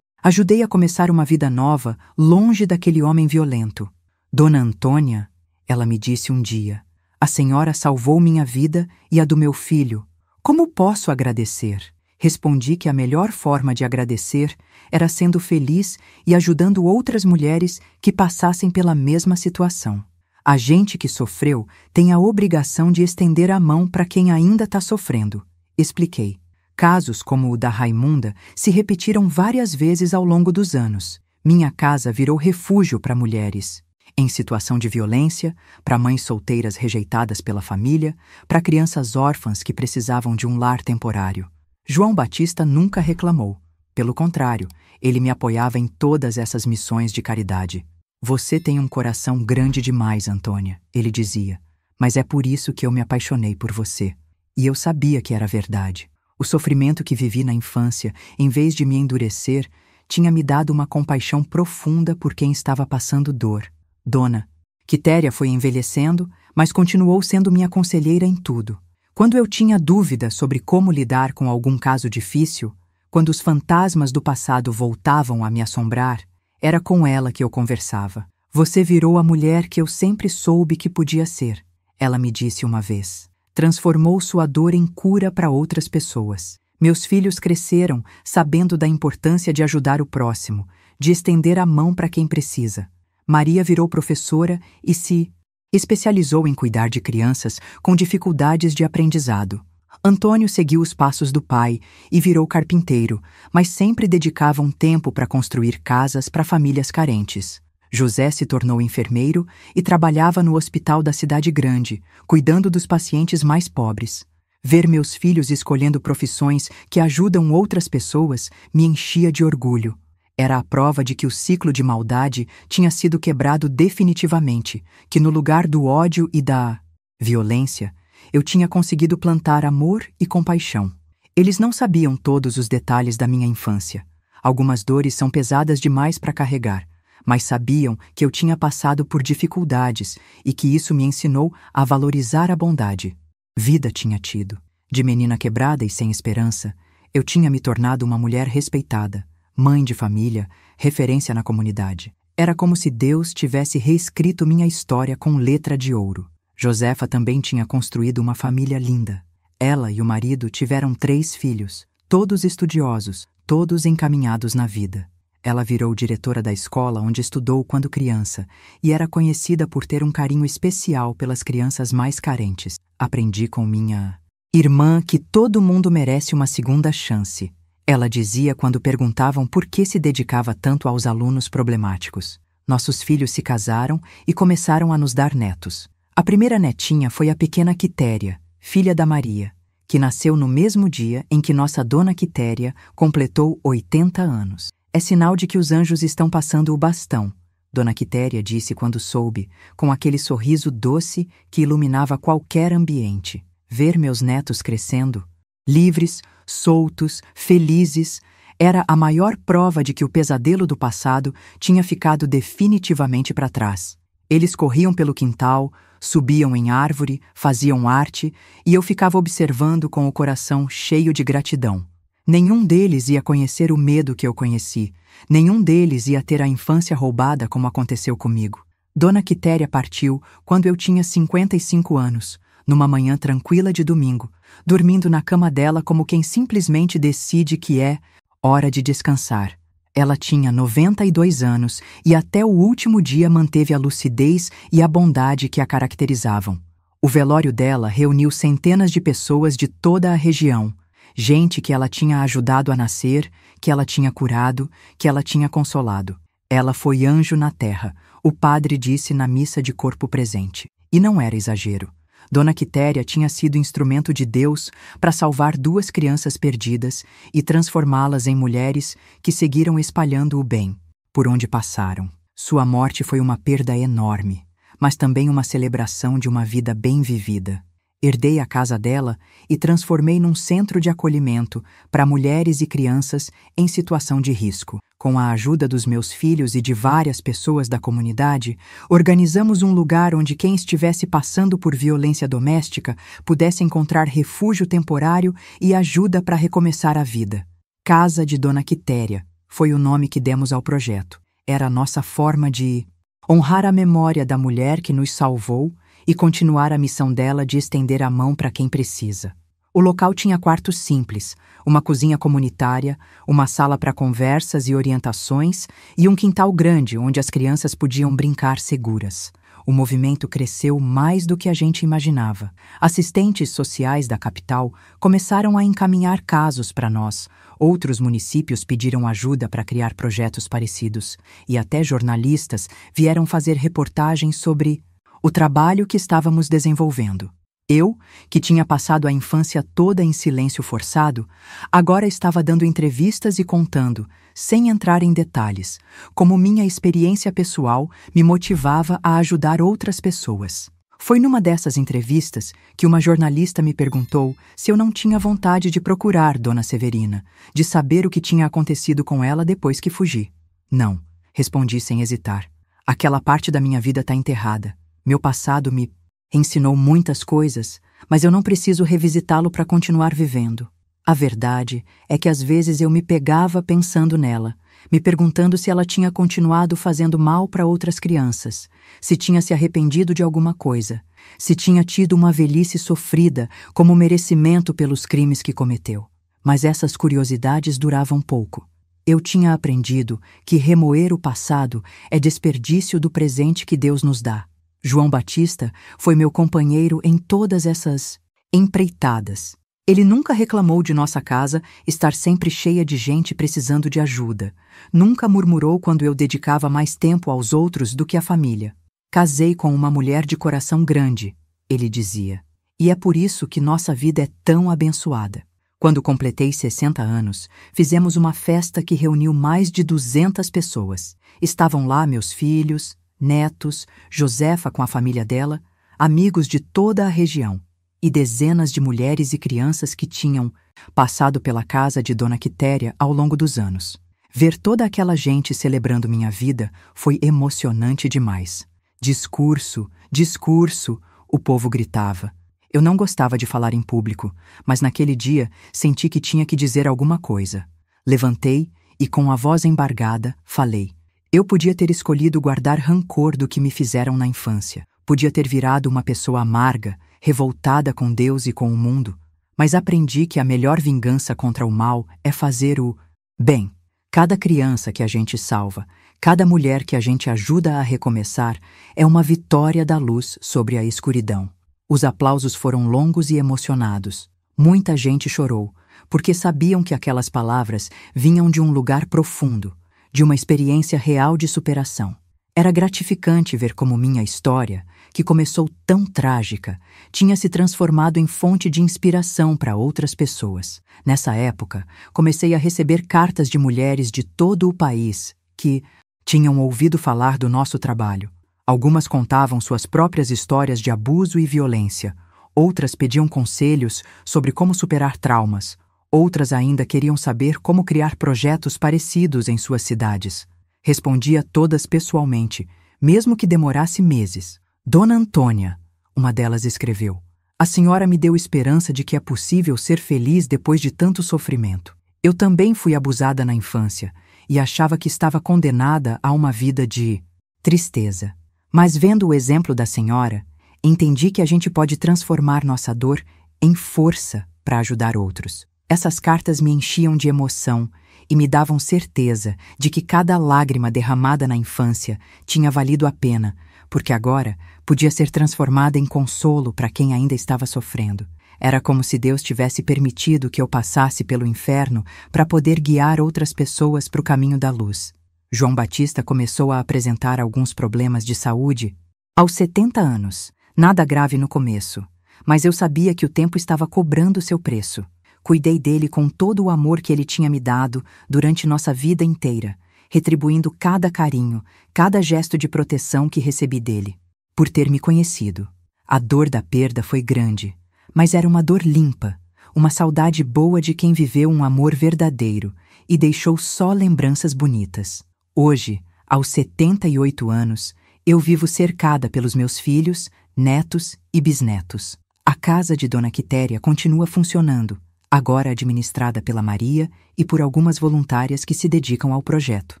ajudei a começar uma vida nova, longe daquele homem violento. Dona Antônia, ela me disse um dia, a senhora salvou minha vida e a do meu filho. Como posso agradecer? Respondi que a melhor forma de agradecer era sendo feliz e ajudando outras mulheres que passassem pela mesma situação. A gente que sofreu tem a obrigação de estender a mão para quem ainda está sofrendo. Expliquei. Casos como o da Raimunda se repetiram várias vezes ao longo dos anos. Minha casa virou refúgio para mulheres em situação de violência, para mães solteiras rejeitadas pela família, para crianças órfãs que precisavam de um lar temporário. João Batista nunca reclamou. Pelo contrário, ele me apoiava em todas essas missões de caridade. Você tem um coração grande demais, Antônia, ele dizia, mas é por isso que eu me apaixonei por você. E eu sabia que era verdade. O sofrimento que vivi na infância, em vez de me endurecer, tinha me dado uma compaixão profunda por quem estava passando dor. Dona Quitéria foi envelhecendo, mas continuou sendo minha conselheira em tudo. Quando eu tinha dúvida sobre como lidar com algum caso difícil, quando os fantasmas do passado voltavam a me assombrar, era com ela que eu conversava. Você virou a mulher que eu sempre soube que podia ser, ela me disse uma vez. Transformou sua dor em cura para outras pessoas. Meus filhos cresceram sabendo da importância de ajudar o próximo, de estender a mão para quem precisa. Maria virou professora e se especializou em cuidar de crianças com dificuldades de aprendizado. Antônio seguiu os passos do pai e virou carpinteiro, mas sempre dedicava um tempo para construir casas para famílias carentes. José se tornou enfermeiro e trabalhava no hospital da cidade grande, cuidando dos pacientes mais pobres. Ver meus filhos escolhendo profissões que ajudam outras pessoas me enchia de orgulho. Era a prova de que o ciclo de maldade tinha sido quebrado definitivamente, que no lugar do ódio e da violência, eu tinha conseguido plantar amor e compaixão. Eles não sabiam todos os detalhes da minha infância. Algumas dores são pesadas demais para carregar, mas sabiam que eu tinha passado por dificuldades e que isso me ensinou a valorizar a bondade. Vida tinha tido. De menina quebrada e sem esperança, eu tinha me tornado uma mulher respeitada, mãe de família, referência na comunidade. Era como se Deus tivesse reescrito minha história com letra de ouro. Josefa também tinha construído uma família linda. Ela e o marido tiveram 3 filhos, todos estudiosos, todos encaminhados na vida. Ela virou diretora da escola onde estudou quando criança e era conhecida por ter um carinho especial pelas crianças mais carentes. Aprendi com minha irmã que todo mundo merece uma segunda chance. Ela dizia quando perguntavam por que se dedicava tanto aos alunos problemáticos. Nossos filhos se casaram e começaram a nos dar netos. A primeira netinha foi a pequena Quitéria, filha da Maria, que nasceu no mesmo dia em que nossa dona Quitéria completou 80 anos. É sinal de que os anjos estão passando o bastão, dona Quitéria disse quando soube, com aquele sorriso doce que iluminava qualquer ambiente. Ver meus netos crescendo, livres, soltos, felizes, era a maior prova de que o pesadelo do passado tinha ficado definitivamente para trás. Eles corriam pelo quintal, subiam em árvore, faziam arte, e eu ficava observando com o coração cheio de gratidão. Nenhum deles ia conhecer o medo que eu conheci, nenhum deles ia ter a infância roubada como aconteceu comigo. Dona Quitéria partiu quando eu tinha 55 anos, numa manhã tranquila de domingo, dormindo na cama dela como quem simplesmente decide que é hora de descansar. Ela tinha 92 anos e até o último dia manteve a lucidez e a bondade que a caracterizavam. O velório dela reuniu centenas de pessoas de toda a região, gente que ela tinha ajudado a nascer, que ela tinha curado, que ela tinha consolado. Ela foi anjo na terra, o padre disse na missa de corpo presente. E não era exagero. Dona Quitéria tinha sido instrumento de Deus para salvar 2 crianças perdidas e transformá-las em mulheres que seguiram espalhando o bem por onde passaram. Sua morte foi uma perda enorme, mas também uma celebração de uma vida bem vivida. Herdei a casa dela e transformei num centro de acolhimento para mulheres e crianças em situação de risco. Com a ajuda dos meus filhos e de várias pessoas da comunidade, organizamos um lugar onde quem estivesse passando por violência doméstica pudesse encontrar refúgio temporário e ajuda para recomeçar a vida. Casa de Dona Quitéria foi o nome que demos ao projeto. Era a nossa forma de honrar a memória da mulher que nos salvou e continuar a missão dela de estender a mão para quem precisa. O local tinha quartos simples, uma cozinha comunitária, uma sala para conversas e orientações e um quintal grande onde as crianças podiam brincar seguras. O movimento cresceu mais do que a gente imaginava. Assistentes sociais da capital começaram a encaminhar casos para nós. Outros municípios pediram ajuda para criar projetos parecidos. E até jornalistas vieram fazer reportagens sobre o trabalho que estávamos desenvolvendo. Eu, que tinha passado a infância toda em silêncio forçado, agora estava dando entrevistas e contando, sem entrar em detalhes, como minha experiência pessoal me motivava a ajudar outras pessoas. Foi numa dessas entrevistas que uma jornalista me perguntou se eu não tinha vontade de procurar Dona Severina, de saber o que tinha acontecido com ela depois que fugi. Não, respondi sem hesitar. Aquela parte da minha vida está enterrada. Meu passado me ensinou muitas coisas, mas eu não preciso revisitá-lo para continuar vivendo. A verdade é que às vezes eu me pegava pensando nela, me perguntando se ela tinha continuado fazendo mal para outras crianças, se tinha se arrependido de alguma coisa, se tinha tido uma velhice sofrida como merecimento pelos crimes que cometeu. Mas essas curiosidades duravam pouco. Eu tinha aprendido que remoer o passado é desperdício do presente que Deus nos dá. João Batista foi meu companheiro em todas essas empreitadas. Ele nunca reclamou de nossa casa estar sempre cheia de gente precisando de ajuda. Nunca murmurou quando eu dedicava mais tempo aos outros do que à família. Casei com uma mulher de coração grande, ele dizia. E é por isso que nossa vida é tão abençoada. Quando completei 60 anos, fizemos uma festa que reuniu mais de 200 pessoas. Estavam lá meus filhos, netos, Josefa com a família dela, amigos de toda a região e dezenas de mulheres e crianças que tinham passado pela casa de Dona Quitéria ao longo dos anos. Ver toda aquela gente celebrando minha vida foi emocionante demais. Discurso, discurso, o povo gritava. Eu não gostava de falar em público, mas naquele dia senti que tinha que dizer alguma coisa. Levantei e, com a voz embargada, falei. Eu podia ter escolhido guardar rancor do que me fizeram na infância. Podia ter virado uma pessoa amarga, revoltada com Deus e com o mundo, mas aprendi que a melhor vingança contra o mal é fazer o bem. Cada criança que a gente salva, cada mulher que a gente ajuda a recomeçar, é uma vitória da luz sobre a escuridão. Os aplausos foram longos e emocionados. Muita gente chorou, porque sabiam que aquelas palavras vinham de um lugar profundo, de uma experiência real de superação. Era gratificante ver como minha história, que começou tão trágica, tinha se transformado em fonte de inspiração para outras pessoas. Nessa época, comecei a receber cartas de mulheres de todo o país que tinham ouvido falar do nosso trabalho. Algumas contavam suas próprias histórias de abuso e violência, outras pediam conselhos sobre como superar traumas, outras ainda queriam saber como criar projetos parecidos em suas cidades. Respondi a todas pessoalmente, mesmo que demorasse meses. Dona Antônia, uma delas escreveu, a senhora me deu esperança de que é possível ser feliz depois de tanto sofrimento. Eu também fui abusada na infância e achava que estava condenada a uma vida de tristeza. Mas vendo o exemplo da senhora, entendi que a gente pode transformar nossa dor em força para ajudar outros. Essas cartas me enchiam de emoção e me davam certeza de que cada lágrima derramada na infância tinha valido a pena, porque agora podia ser transformada em consolo para quem ainda estava sofrendo. Era como se Deus tivesse permitido que eu passasse pelo inferno para poder guiar outras pessoas para o caminho da luz. João Batista começou a apresentar alguns problemas de saúde aos 70 anos. Nada grave no começo, mas eu sabia que o tempo estava cobrando seu preço. Cuidei dele com todo o amor que ele tinha me dado durante nossa vida inteira, retribuindo cada carinho, cada gesto de proteção que recebi dele, por ter me conhecido. A dor da perda foi grande, mas era uma dor limpa, uma saudade boa de quem viveu um amor verdadeiro e deixou só lembranças bonitas. Hoje, aos 78 anos, eu vivo cercada pelos meus filhos, netos e bisnetos. A casa de Dona Quitéria continua funcionando, agora administrada pela Maria e por algumas voluntárias que se dedicam ao projeto.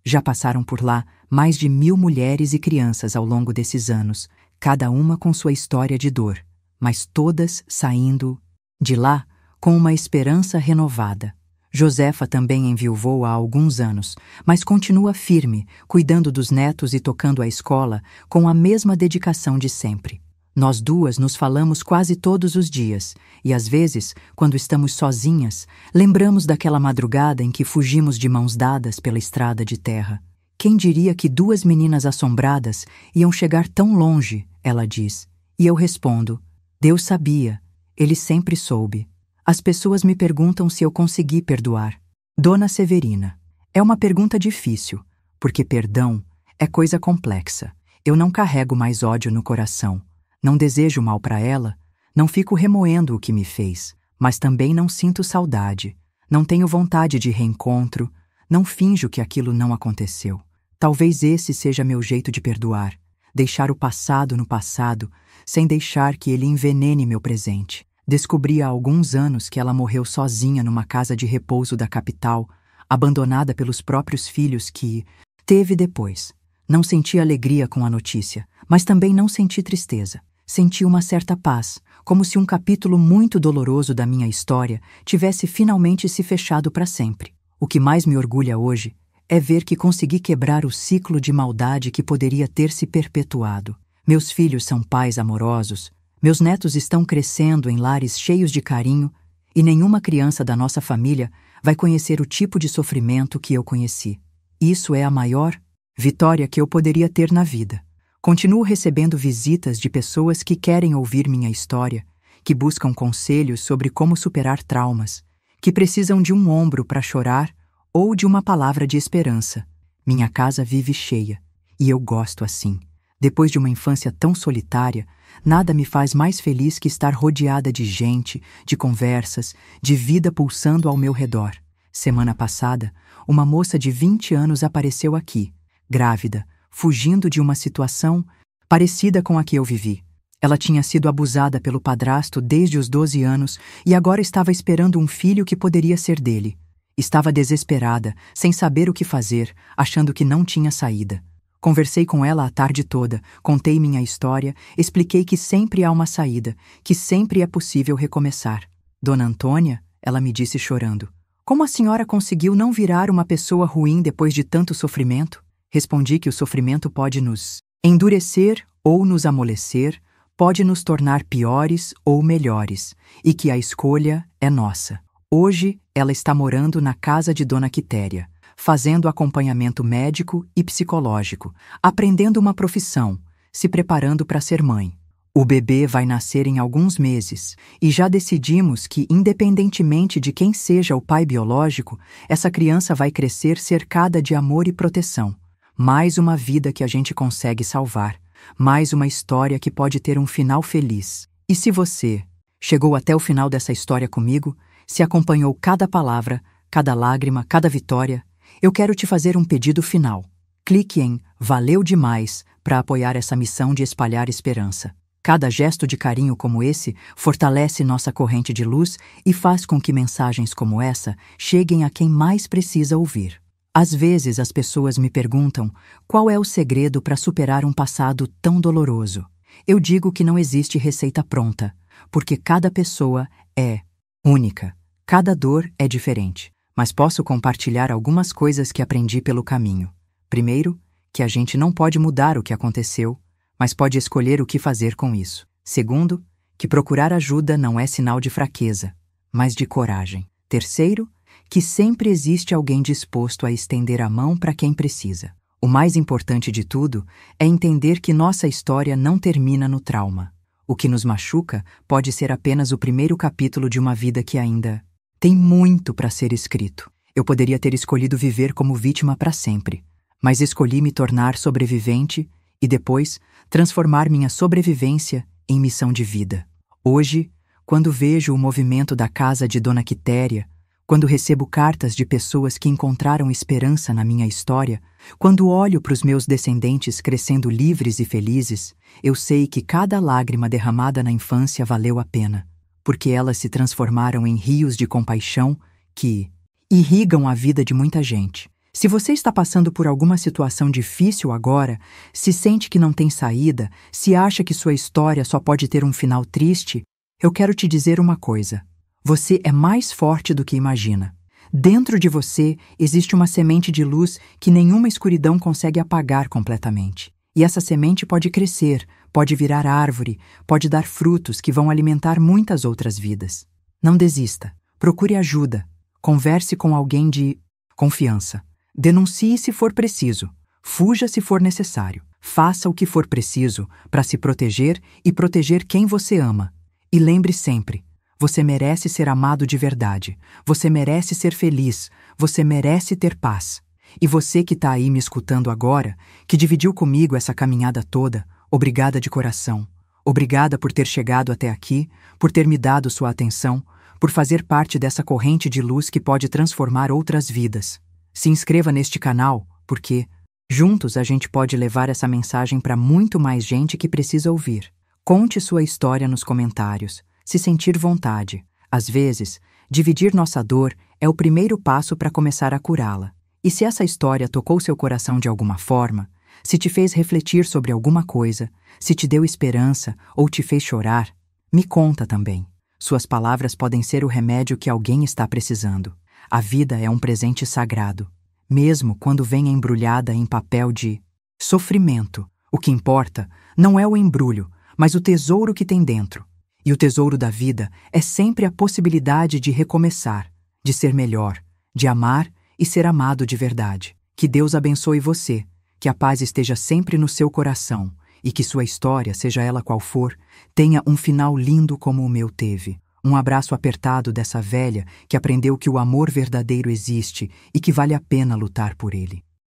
Já passaram por lá mais de 1000 mulheres e crianças ao longo desses anos, cada uma com sua história de dor, mas todas saindo de lá com uma esperança renovada. Josefa também enviuvou há alguns anos, mas continua firme, cuidando dos netos e tocando a escola com a mesma dedicação de sempre. Nós duas nos falamos quase todos os dias, e às vezes, quando estamos sozinhas, lembramos daquela madrugada em que fugimos de mãos dadas pela estrada de terra. Quem diria que 2 meninas assombradas iam chegar tão longe, ela diz. E eu respondo, Deus sabia, Ele sempre soube. As pessoas me perguntam se eu consegui perdoar. Dona Severina, é uma pergunta difícil, porque perdão é coisa complexa. Eu não carrego mais ódio no coração. Não desejo mal para ela, não fico remoendo o que me fez, mas também não sinto saudade, não tenho vontade de reencontro, não finjo que aquilo não aconteceu. Talvez esse seja meu jeito de perdoar, deixar o passado no passado, sem deixar que ele envenene meu presente. Descobri há alguns anos que ela morreu sozinha numa casa de repouso da capital, abandonada pelos próprios filhos que teve depois. Não senti alegria com a notícia, mas também não senti tristeza. Senti uma certa paz, como se um capítulo muito doloroso da minha história tivesse finalmente se fechado para sempre. O que mais me orgulha hoje é ver que consegui quebrar o ciclo de maldade que poderia ter se perpetuado. Meus filhos são pais amorosos, meus netos estão crescendo em lares cheios de carinho e nenhuma criança da nossa família vai conhecer o tipo de sofrimento que eu conheci. Isso é a maior vitória que eu poderia ter na vida. Continuo recebendo visitas de pessoas que querem ouvir minha história, que buscam conselhos sobre como superar traumas, que precisam de um ombro para chorar ou de uma palavra de esperança. Minha casa vive cheia, e eu gosto assim. Depois de uma infância tão solitária, nada me faz mais feliz que estar rodeada de gente, de conversas, de vida pulsando ao meu redor. Semana passada, uma moça de 20 anos apareceu aqui, grávida, fugindo de uma situação parecida com a que eu vivi. Ela tinha sido abusada pelo padrasto desde os 12 anos e agora estava esperando um filho que poderia ser dele. Estava desesperada, sem saber o que fazer, achando que não tinha saída. Conversei com ela a tarde toda, contei minha história, expliquei que sempre há uma saída, que sempre é possível recomeçar. Dona Antônia, ela me disse chorando, como a senhora conseguiu não virar uma pessoa ruim depois de tanto sofrimento? Respondi que o sofrimento pode nos endurecer ou nos amolecer, pode nos tornar piores ou melhores, e que a escolha é nossa. Hoje, ela está morando na casa de Dona Quitéria, fazendo acompanhamento médico e psicológico, aprendendo uma profissão, se preparando para ser mãe. O bebê vai nascer em alguns meses e já decidimos que, independentemente de quem seja o pai biológico, essa criança vai crescer cercada de amor e proteção. Mais uma vida que a gente consegue salvar, mais uma história que pode ter um final feliz. E se você chegou até o final dessa história comigo, se acompanhou cada palavra, cada lágrima, cada vitória, eu quero te fazer um pedido final. Clique em Valeu demais para apoiar essa missão de espalhar esperança. Cada gesto de carinho como esse fortalece nossa corrente de luz e faz com que mensagens como essa cheguem a quem mais precisa ouvir. Às vezes as pessoas me perguntam qual é o segredo para superar um passado tão doloroso. Eu digo que não existe receita pronta, porque cada pessoa é única. Cada dor é diferente, mas posso compartilhar algumas coisas que aprendi pelo caminho. Primeiro, que a gente não pode mudar o que aconteceu, mas pode escolher o que fazer com isso. Segundo, que procurar ajuda não é sinal de fraqueza, mas de coragem. Terceiro, que sempre existe alguém disposto a estender a mão para quem precisa. O mais importante de tudo é entender que nossa história não termina no trauma. O que nos machuca pode ser apenas o primeiro capítulo de uma vida que ainda tem muito para ser escrito. Eu poderia ter escolhido viver como vítima para sempre, mas escolhi me tornar sobrevivente e depois transformar minha sobrevivência em missão de vida. Hoje, quando vejo o movimento da casa de Dona Quitéria, quando recebo cartas de pessoas que encontraram esperança na minha história, quando olho para os meus descendentes crescendo livres e felizes, eu sei que cada lágrima derramada na infância valeu a pena, porque elas se transformaram em rios de compaixão que irrigam a vida de muita gente. Se você está passando por alguma situação difícil agora, se sente que não tem saída, se acha que sua história só pode ter um final triste, eu quero te dizer uma coisa. Você é mais forte do que imagina. Dentro de você existe uma semente de luz que nenhuma escuridão consegue apagar completamente. E essa semente pode crescer, pode virar árvore, pode dar frutos que vão alimentar muitas outras vidas. Não desista. Procure ajuda. Converse com alguém de confiança. Denuncie se for preciso. Fuja se for necessário. Faça o que for preciso para se proteger e proteger quem você ama. E lembre sempre, você merece ser amado de verdade. Você merece ser feliz. Você merece ter paz. E você que está aí me escutando agora, que dividiu comigo essa caminhada toda, obrigada de coração. Obrigada por ter chegado até aqui, por ter me dado sua atenção, por fazer parte dessa corrente de luz que pode transformar outras vidas. Se inscreva neste canal, porque juntos a gente pode levar essa mensagem para muito mais gente que precisa ouvir. Conte sua história nos comentários. se sentir vontade. Às vezes, dividir nossa dor é o primeiro passo para começar a curá-la. E se essa história tocou seu coração de alguma forma, se te fez refletir sobre alguma coisa, se te deu esperança ou te fez chorar, me conta também. Suas palavras podem ser o remédio que alguém está precisando. A vida é um presente sagrado, mesmo quando vem embrulhada em papel de sofrimento. O que importa não é o embrulho, mas o tesouro que tem dentro. E o tesouro da vida é sempre a possibilidade de recomeçar, de ser melhor, de amar e ser amado de verdade. Que Deus abençoe você, que a paz esteja sempre no seu coração e que sua história, seja ela qual for, tenha um final lindo como o meu teve. Um abraço apertado dessa velha que aprendeu que o amor verdadeiro existe e que vale a pena lutar por ele.